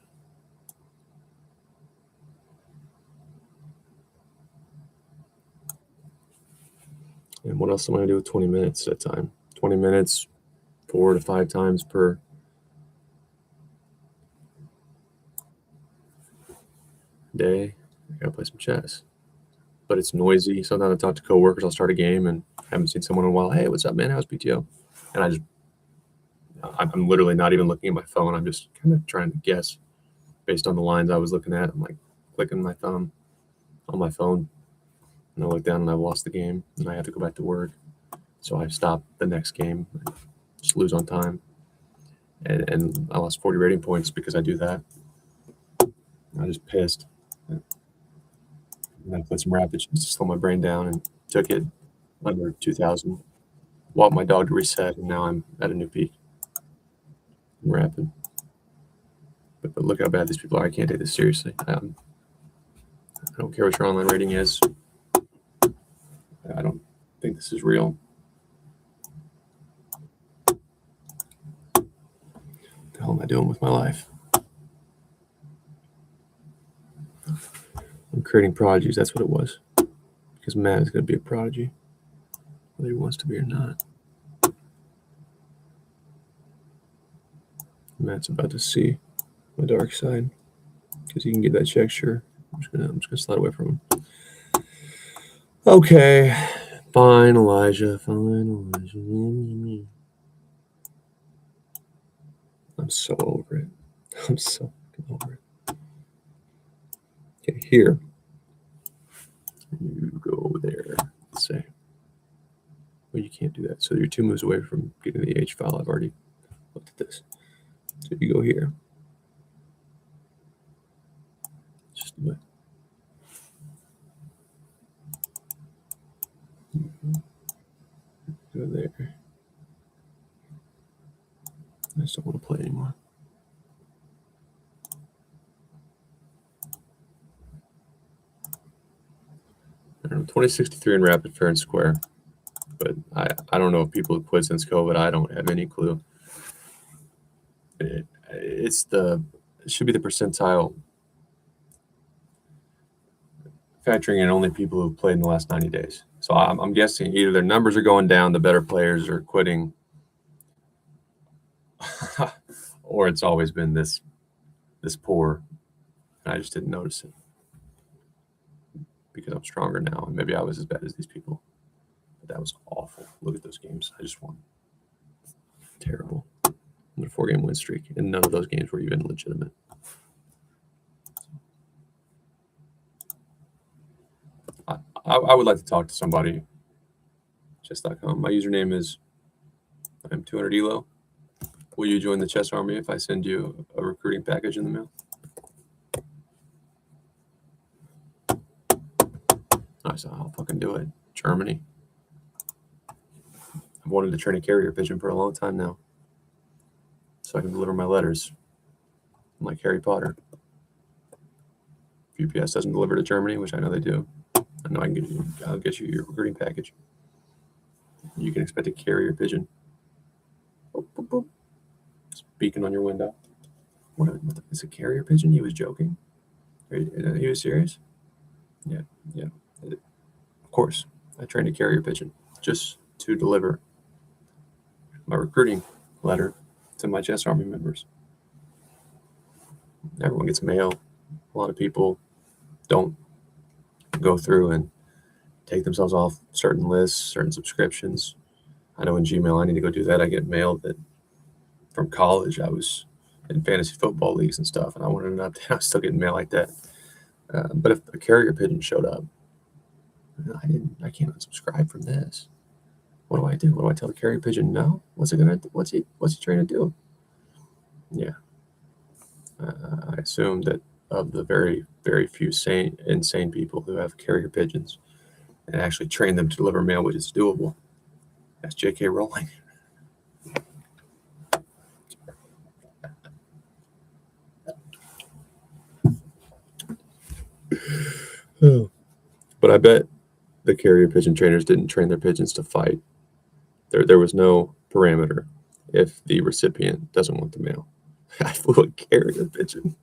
And what else am I gonna do with 20 minutes at a time? 20 minutes, 4 to 5 times per day. I gotta play some chess. But it's noisy. Sometimes I talk to coworkers, I'll start a game and haven't seen someone in a while. Hey, what's up, man? How's PTO? And I'm literally not even looking at my phone. I'm just kind of trying to guess based on the lines I was looking at. I'm like clicking my thumb on my phone, and I look down and I've lost the game, and I have to go back to work. So I stop the next game, just lose on time, and I lost 40 rating points because I do that. I was just pissed. And I played some rapid just to slow my brain down and took it under 2,000. Walked my dog to reset, and now I'm at a new peak. I'm rapid. But look how bad these people are. I can't take this seriously. I don't care what your online rating is. I don't think this is real. What the hell am I doing with my life? I'm creating prodigies. That's what it was. Because Matt is going to be a prodigy, whether he wants to be or not. Matt's about to see my dark side because he can get that check. Sure, I'm just gonna slide away from him. Okay, fine, Elijah. Fine, Elijah. I'm so over it. I'm so over it. Okay, here. You go there. Let's say. Well, you can't do that. So you're 2 moves away from getting the H file. I've already looked at this. So you go here. Just do it. Go there. I just don't want to play anymore. I don't know, 2063 in rapid, fair, and square. But I don't know if people have quit since COVID. I don't have any clue. It should be the percentile factoring in only people who've played in the last 90 days. So I'm guessing either their numbers are going down, the better players are quitting, or it's always been this poor, and I just didn't notice it because I'm stronger now, and maybe I was as bad as these people. But that was awful. Look at those games. I just won. Terrible. I'm on a 4-game win streak, and none of those games were even legitimate. I would like to talk to somebody. Chess.com. My username is I'm 200 Elo. Will you join the chess army if I send you a recruiting package in the mail? Nice. I'll fucking do it. Germany. I've wanted to train a carrier pigeon for a long time now, so I can deliver my letters. I'm like Harry Potter. If UPS doesn't deliver to Germany, which I know they do, I know I'll get you your recruiting package. You can expect a carrier pigeon. Boop, boop, boop. It's beacon on your window. What is a carrier pigeon? He was joking. He was serious? Yeah. Of course, I trained a carrier pigeon just to deliver my recruiting letter to my chess army members. Everyone gets mail. A lot of people don't go through and take themselves off certain lists, certain subscriptions. I know in Gmail I need to go do that. I get mail that from college I was in fantasy football leagues and stuff, and I wanted an update. I was still getting mail like that. But if a carrier pigeon showed up, I can't unsubscribe from this. What do I do? What do I tell the carrier pigeon? No. What's he trying to do? Yeah. I assume that of the very, very few insane people who have carrier pigeons and actually train them to deliver mail, which is doable, that's J.K. Rowling. But I bet the carrier pigeon trainers didn't train their pigeons to fight. There was no parameter if the recipient doesn't want the male. I flew a carrier pigeon.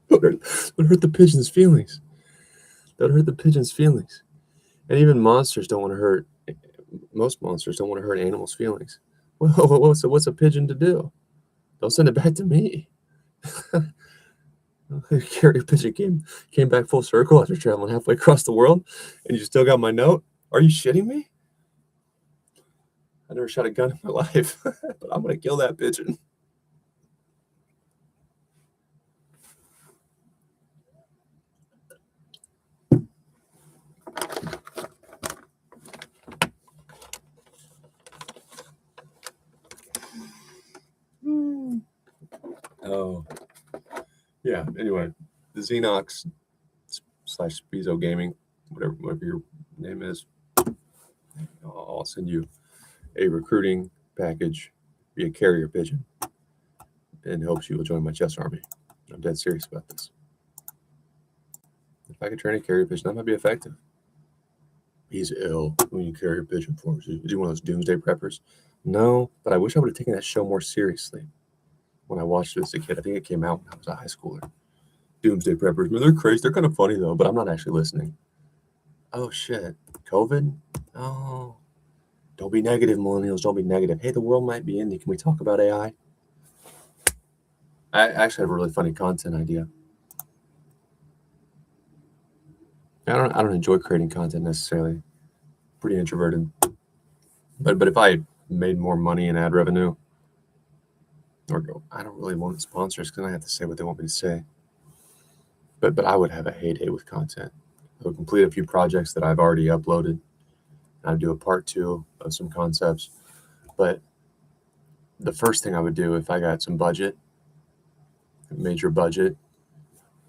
Don't hurt the pigeon's feelings. Don't hurt the pigeon's feelings. And even monsters don't want to hurt. Most monsters don't want to hurt animals' feelings. Well, what's a pigeon to do? Don't send it back to me. Carrier pigeon came back full circle after traveling halfway across the world, and you still got my note? Are you shitting me? I never shot a gun in my life, but I'm gonna kill that pigeon. Oh, yeah. Anyway, the Xenox / Spizo Gaming, whatever your name is, I'll send you a recruiting package via carrier pigeon in hopes you will join my chess army. I'm dead serious about this. If I could train a carrier pigeon, that might be effective. He's ill when you carry a pigeon for him. Is he one of those doomsday preppers? No, but I wish I would have taken that show more seriously when I watched it as a kid. I think it came out when I was a high schooler. Doomsday preppers, man, they're crazy. They're kind of funny though, but I'm not actually listening. Oh shit, COVID? Oh, don't be negative, millennials. Don't be negative. Hey, the world might be ending. Can we talk about AI? I actually have a really funny content idea. I don't enjoy creating content necessarily. Pretty introverted. But if I made more money in ad revenue, or I don't really want sponsors because I have to say what they want me to say. But I would have a heyday with content. I would complete a few projects that I've already uploaded. I'd do a part 2 of some concepts. But the first thing I would do if I got some budget, major budget,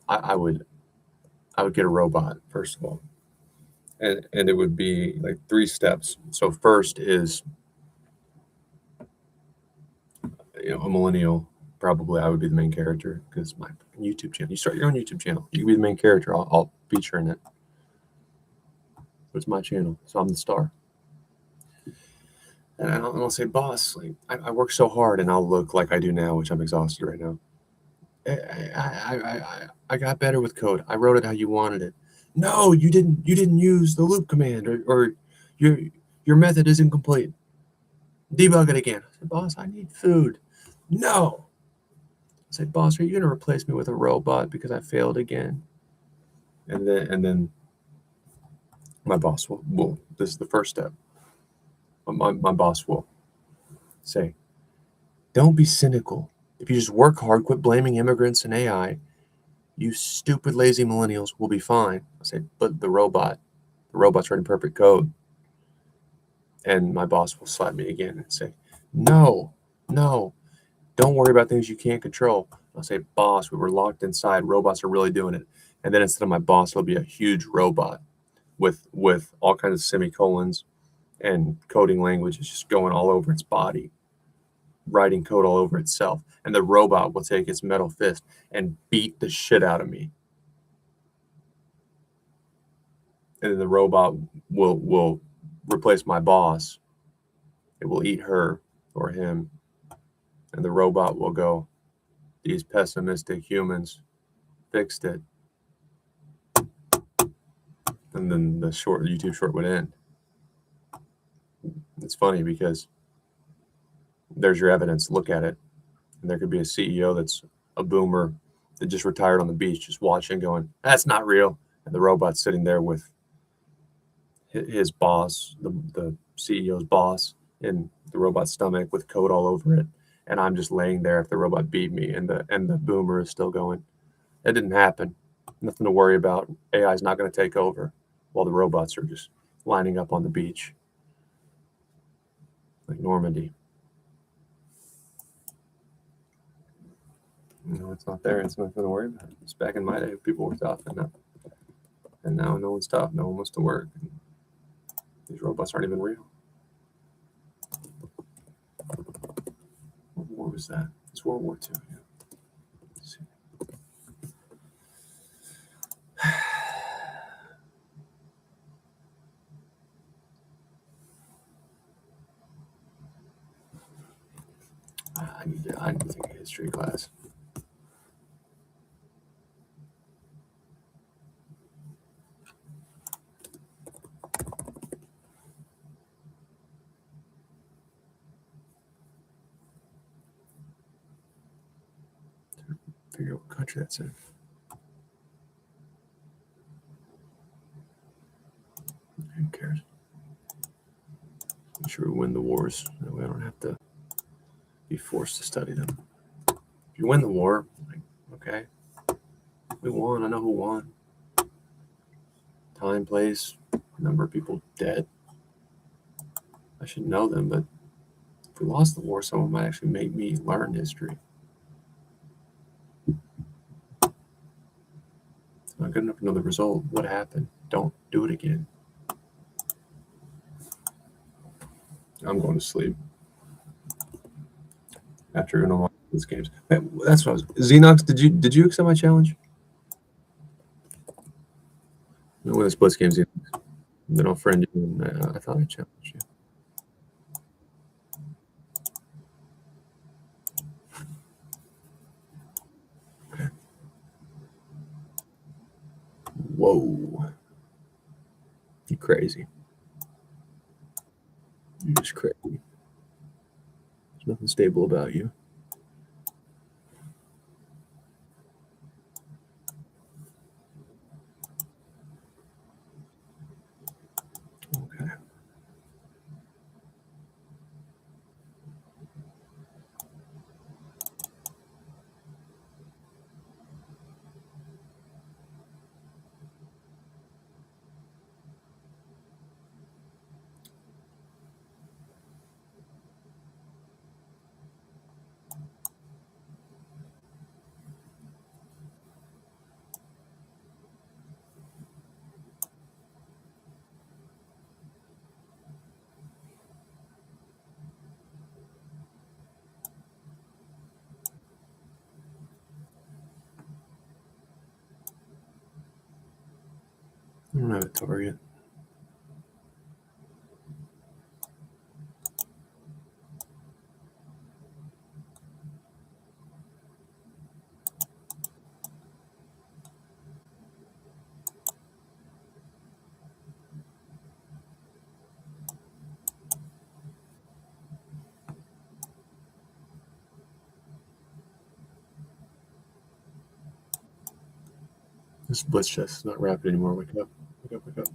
I would get a robot first of all, and it would be like 3 steps. So first is, a millennial. Probably I would be the main character because my YouTube channel. You start your own YouTube channel. You can be the main character. I'll feature in it. It's my channel, so I'm the star. And I'll say, boss, like I work so hard, and I'll look like I do now, which I'm exhausted right now. I got better with code. I wrote it how you wanted it. No, you didn't. You didn't use the loop command, or your method isn't complete. Debug it again. I said, boss, I need food. No. I said, boss, are you going to replace me with a robot because I failed again? And then my boss will this is the first step. My boss will say, don't be cynical. If you just work hard, quit blaming immigrants and AI, you stupid, lazy millennials will be fine. I say, but the robot's writing perfect code. And my boss will slap me again and say, no, don't worry about things you can't control. I'll say, boss, we were locked inside. Robots are really doing it. And then instead of my boss, it'll be a huge robot with all kinds of semicolons and coding languages just going all over its body, writing code all over itself. And the robot will take its metal fist and beat the shit out of me. And then the robot will replace my boss. It will eat her or him. And the robot will go, these pessimistic humans fixed it. And then the YouTube short would end. It's funny because there's your evidence. Look at it. And there could be a CEO that's a boomer that just retired on the beach, just watching, going, that's not real. And the robot's sitting there with his boss, the CEO's boss, in the robot's stomach with code all over it. And I'm just laying there if the robot beat me, and the boomer is still going, it didn't happen. Nothing to worry about. AI is not going to take over, while the robots are just lining up on the beach like Normandy. It's not there. It's nothing to worry about. It's back in my day. People were tough, and now no one's tough. No one wants to work. These robots aren't even real. is that? It's World War II. Yeah. Let's see. I need to take a history class. Figure out what country that's in. Who cares? Make sure we win the wars. That way I don't have to be forced to study them. If you win the war, like, okay, we won. I know who won. Time, place, number of people dead. I should know them, but if we lost the war, someone might actually make me learn history. It's not good enough to know the result. What happened? Don't do it again. I'm going to sleep after doing all these games. That's what I was. Xenox, did you accept my challenge? When it's Blitz games, then I'll friend you. And I thought I challenged you. Okay. Whoa. You crazy. You're just crazy. There's nothing stable about you. Okay. I don't have a target. This blitz chest is not rapid anymore. Wake up. Wake up, wake up.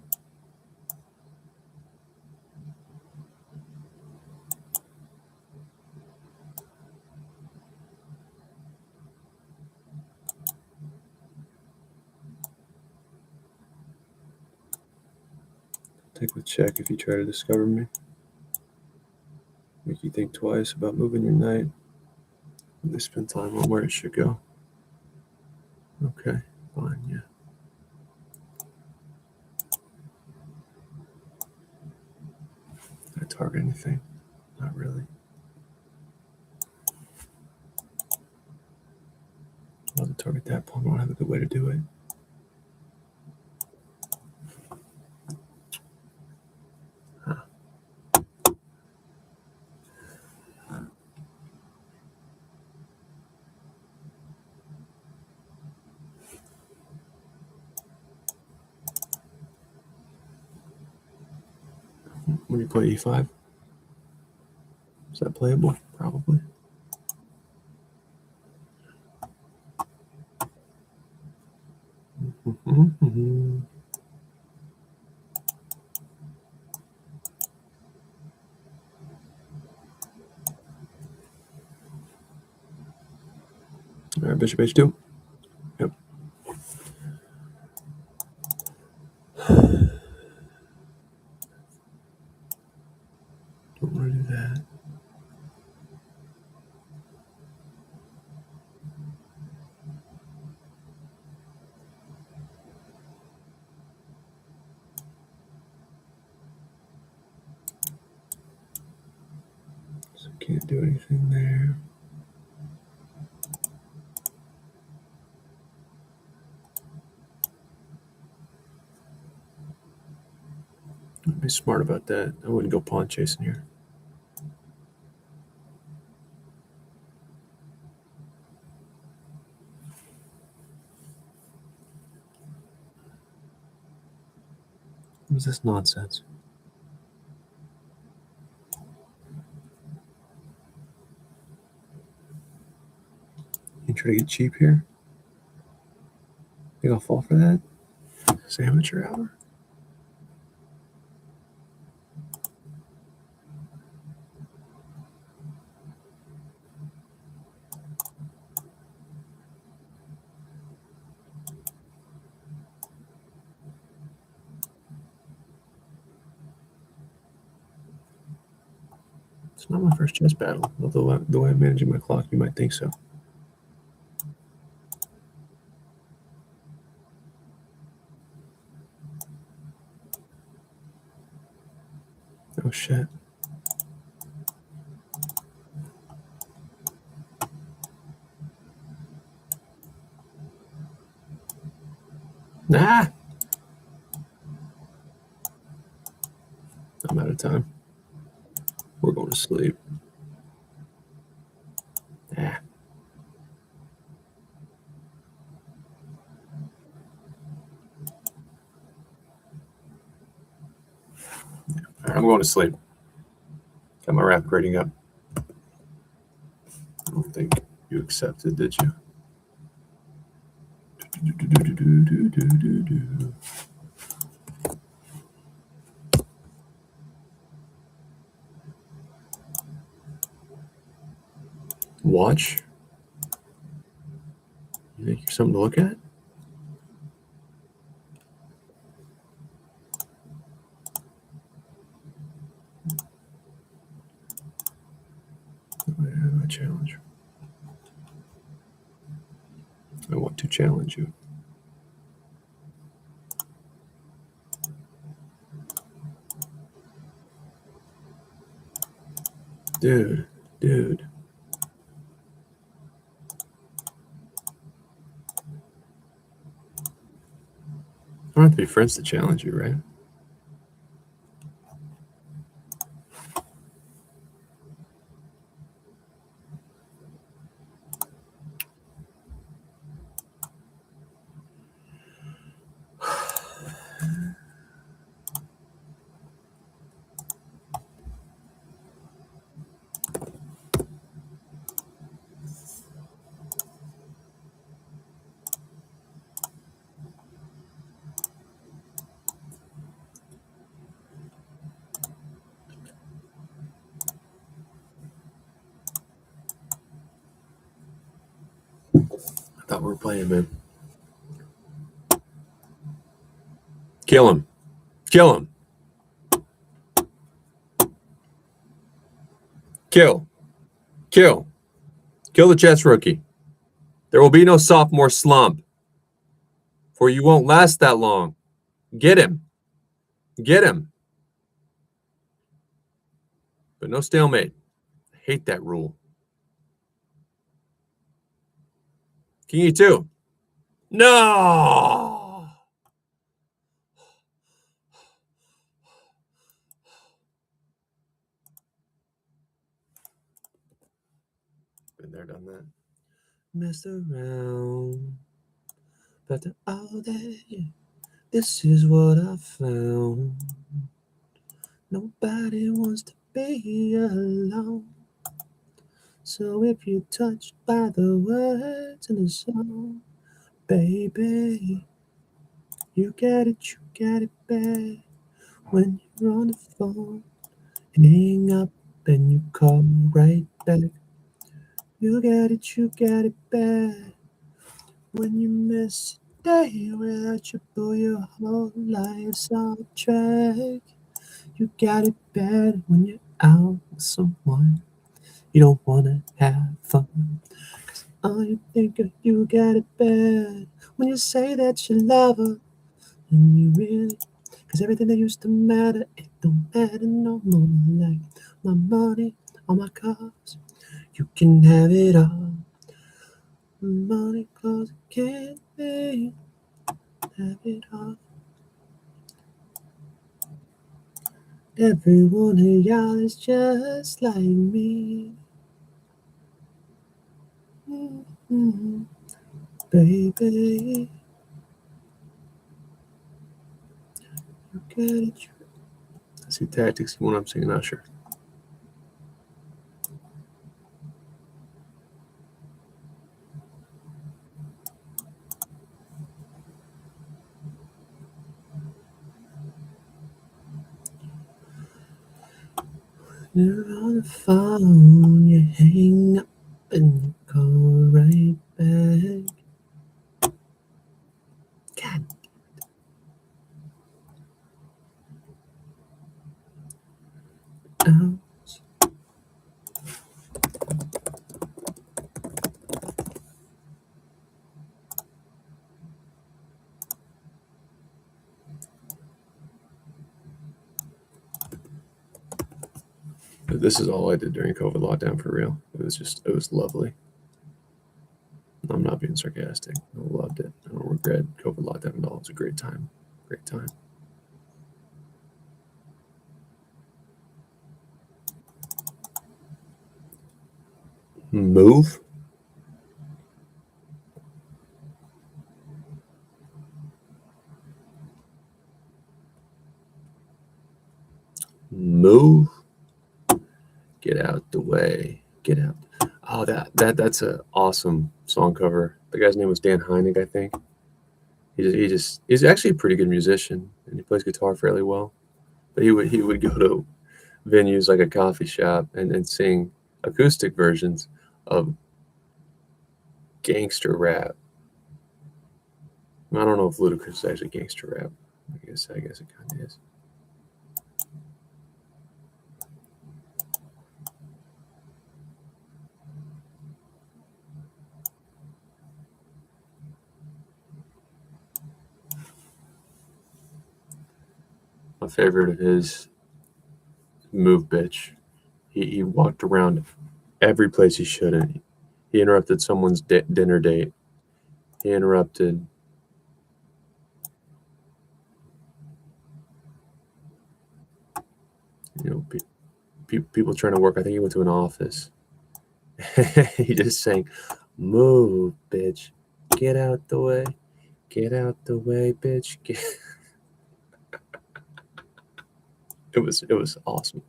Take with check if you try to discover me. Make you think twice about moving your knight. They spend time on where it should go. Okay, fine, yeah. Did I target anything? Not really. I'll have to target that pawn. I don't have a good way to do it. Huh. When you play e5, is that playable? Probably. Mm-hmm. All right, bishop h2. Yep. Don't want to do that. So can't do anything there. I'd be smart about that. I wouldn't go pawn chasing here. What is this nonsense? You try to get cheap here? Think I'll fall for that? It's amateur hour. It's not my first chess battle, although the way I'm managing my clock, you might think so. Oh shit. Nah! I'm out of time. We're going to sleep. Ah. All right, I'm going to sleep. Got my rap grading up. I don't think you accepted, did you? Watch? You think you're something to look at? I have a challenge. I want to challenge you. Dude. I don't have to be friends to challenge you, right? I thought we were playing, man. Kill him. Kill him. Kill. Kill. Kill the chess rookie. There will be no sophomore slump, for you won't last that long. Get him. Get him. But no stalemate. I hate that rule. King E2. No! Been there, done that. Messed around. But all day, this is what I found. Nobody wants to be alone. So if you're touched by the words in the song, baby, you get it bad. When you're on the phone, hang up and you call right back. You get it bad. When you miss a day without your boy, your whole life's off track. You got it bad when you're out with someone you don't wanna have fun. Cause all you think of, you got it bad when you say that you love her. And you really, cause everything that used to matter, it don't matter no more. Like my money, all my cars, you can have it all. Money, clothes, can't be, have it all. Every one of y'all is just like me. Mm-hmm. Baby, you get it. I see tactics when I'm singing Usher. You're on the phone, you hang up and you call right back. God. Oh. This is all I did during COVID lockdown for real. It was lovely. I'm not being sarcastic. I loved it. I don't regret COVID lockdown at all. It was a great time. Great time. Move? Move? Get out the way. Get out. Oh, that's a awesome song cover. The guy's name was Dan Heinig, I think. He's actually a pretty good musician and he plays guitar fairly well. But he would go to venues like a coffee shop and sing acoustic versions of gangster rap. I don't know if Ludacris is actually gangster rap. I guess it kind of is. My favorite of his, Move Bitch. He walked around every place he shouldn't. He interrupted someone's dinner date. He interrupted, you know, people trying to work. I think he went to an office. He just sang, "Move, bitch, get out the way, get out the way, bitch." It was awesome.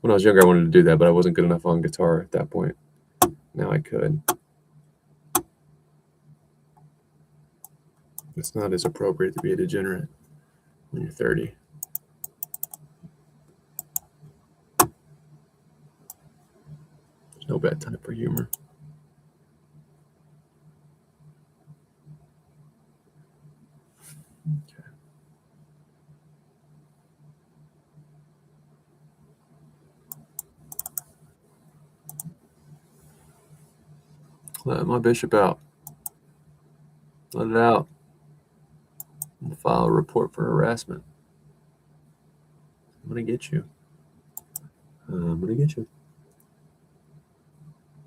When I was younger, I wanted to do that, but I wasn't good enough on guitar at that point. Now I could. It's not as appropriate to be a degenerate when you're 30. There's no bad time for humor. Okay. Let my bishop out. Let it out. I'm gonna file a report for harassment. I'm gonna get you. I'm gonna get you.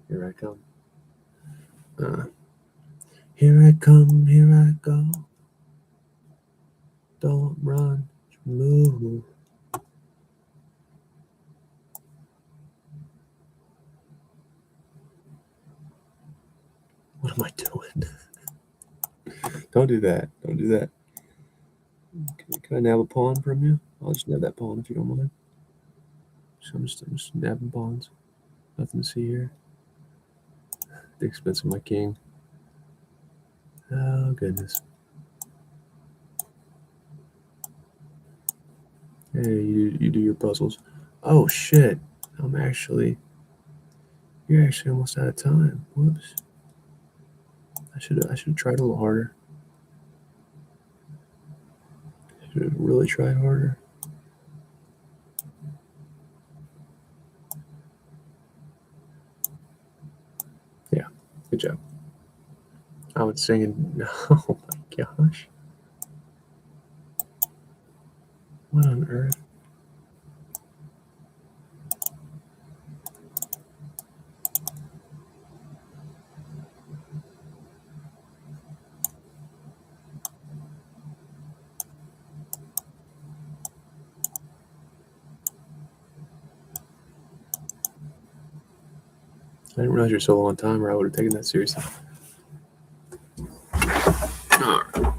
Here I come. Uh, Here I come, here I go. Don't run, move. What am I doing? Don't do that. Don't do that. Can I nab a pawn from you? I'll just nab that pawn if you don't mind. So I'm just nabbing pawns. Nothing to see here. The expense of my king. Oh, goodness. Hey, you do your puzzles. Oh, shit. You're actually almost out of time. Whoops. I should have tried a little harder. Should have really tried harder. Yeah, good job. I was singing. Oh my gosh. What on earth? I didn't realize you're so long time, or I would have taken that seriously. All right.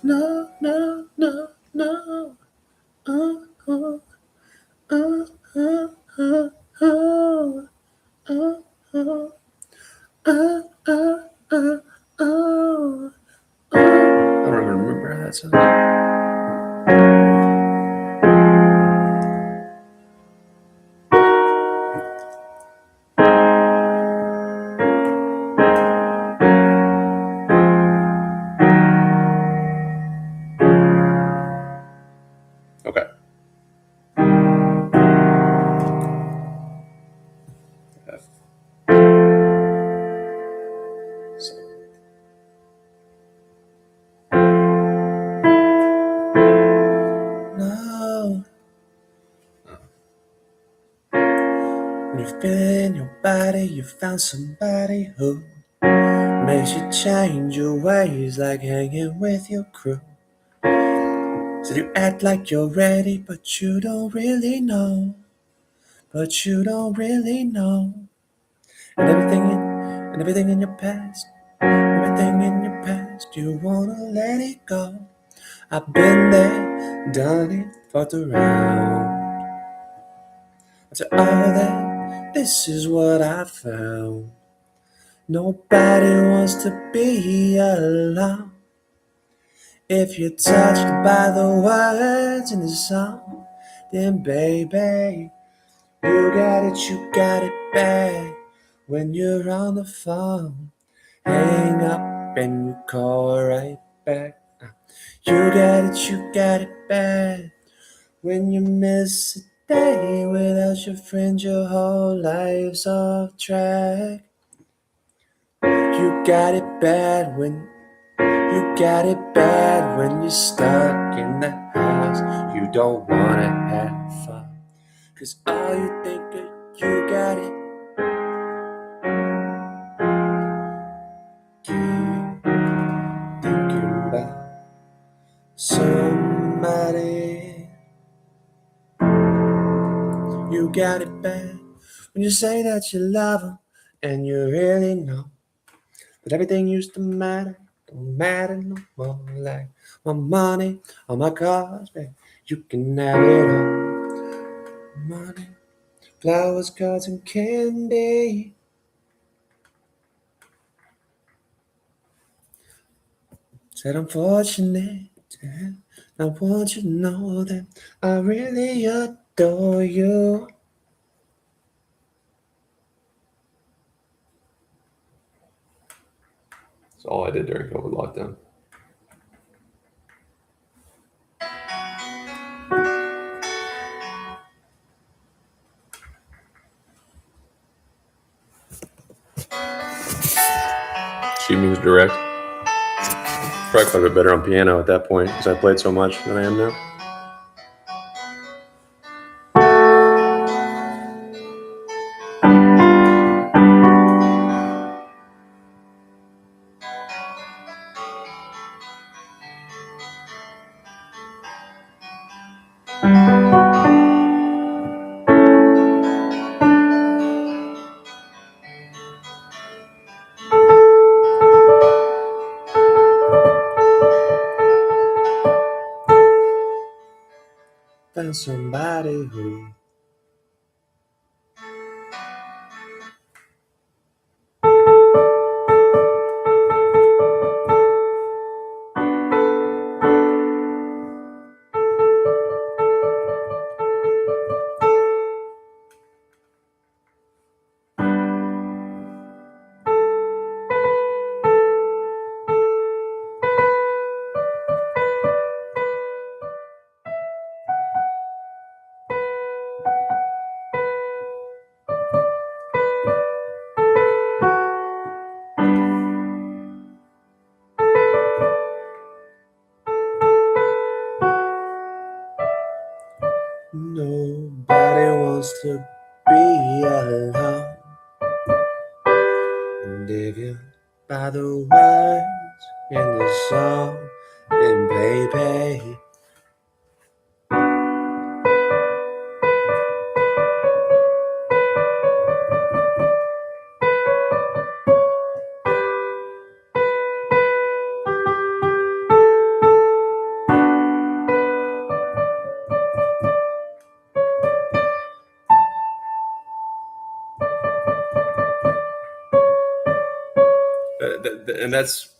No, no, no, no. Oh, oh, oh, oh, oh, oh, oh, oh, oh, oh, oh, oh. I don't even remember how that sounds. Okay. No. When you feel in your body, you found somebody who makes you change your ways, like hanging with your crew. So you act like you're ready, but you don't really know. But you don't really know. And everything in your past, you wanna let it go. I've been there, done it, fought around. After all that, this is what I found. Nobody wants to be alone. If you're touched by the words in the song, then baby, you got it bad. When you're on the phone, hang up and you call right back. You got it bad. When you miss a day without your friend, your whole life's off track. You got it bad when you're stuck in the house. You don't wanna have fun, 'cause all you think of, you got it. Keep thinking about somebody. You got it bad when you say that you love them and you really know that everything used to matter don't matter no more. Like my money, all my cars, babe, you can have it all. Money, flowers, cards, and candy. Said I'm fortunate, I want you to know that I really adore you. That's all I did during COVID lockdown. Sheet music direct. Probably quite a bit better on piano at that point because I played so much than I am now. Found somebody who to be alone. And if you by the words in the song, then baby, and that's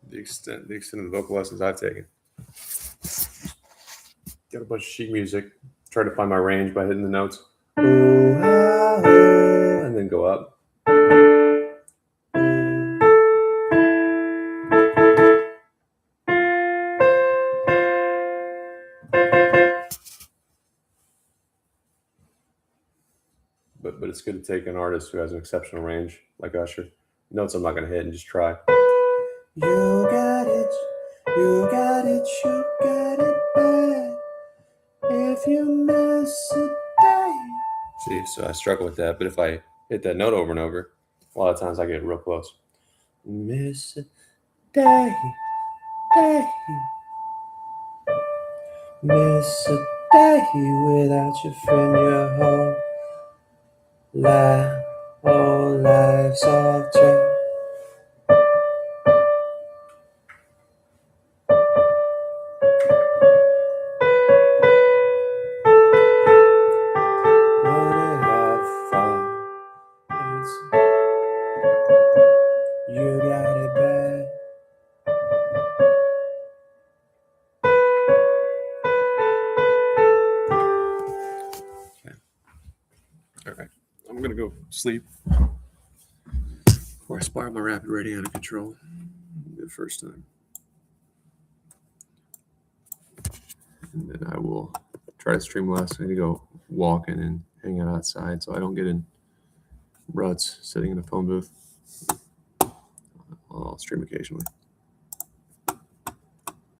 the extent of the vocal lessons I've taken. Got a bunch of sheet music. Try to find my range by hitting the notes. Ooh, ah, ooh, and then go up. But it's good to take an artist who has an exceptional range, like Usher. Notes I'm not going to hit and just try. You got it, you got it, you got it bad. If you miss a day. See, so I struggle with that, but if I hit that note over and over, a lot of times I get real close. Miss a day, day. Miss a day without your friend, your whole life's off track. You got it bad. Okay. All right. I'm going to go sleep before I spiral my rapid rating out of control the first time. And then I will try to stream less. I need to go walking and hang out outside so I don't get in ruts sitting in a phone booth. I'll stream occasionally.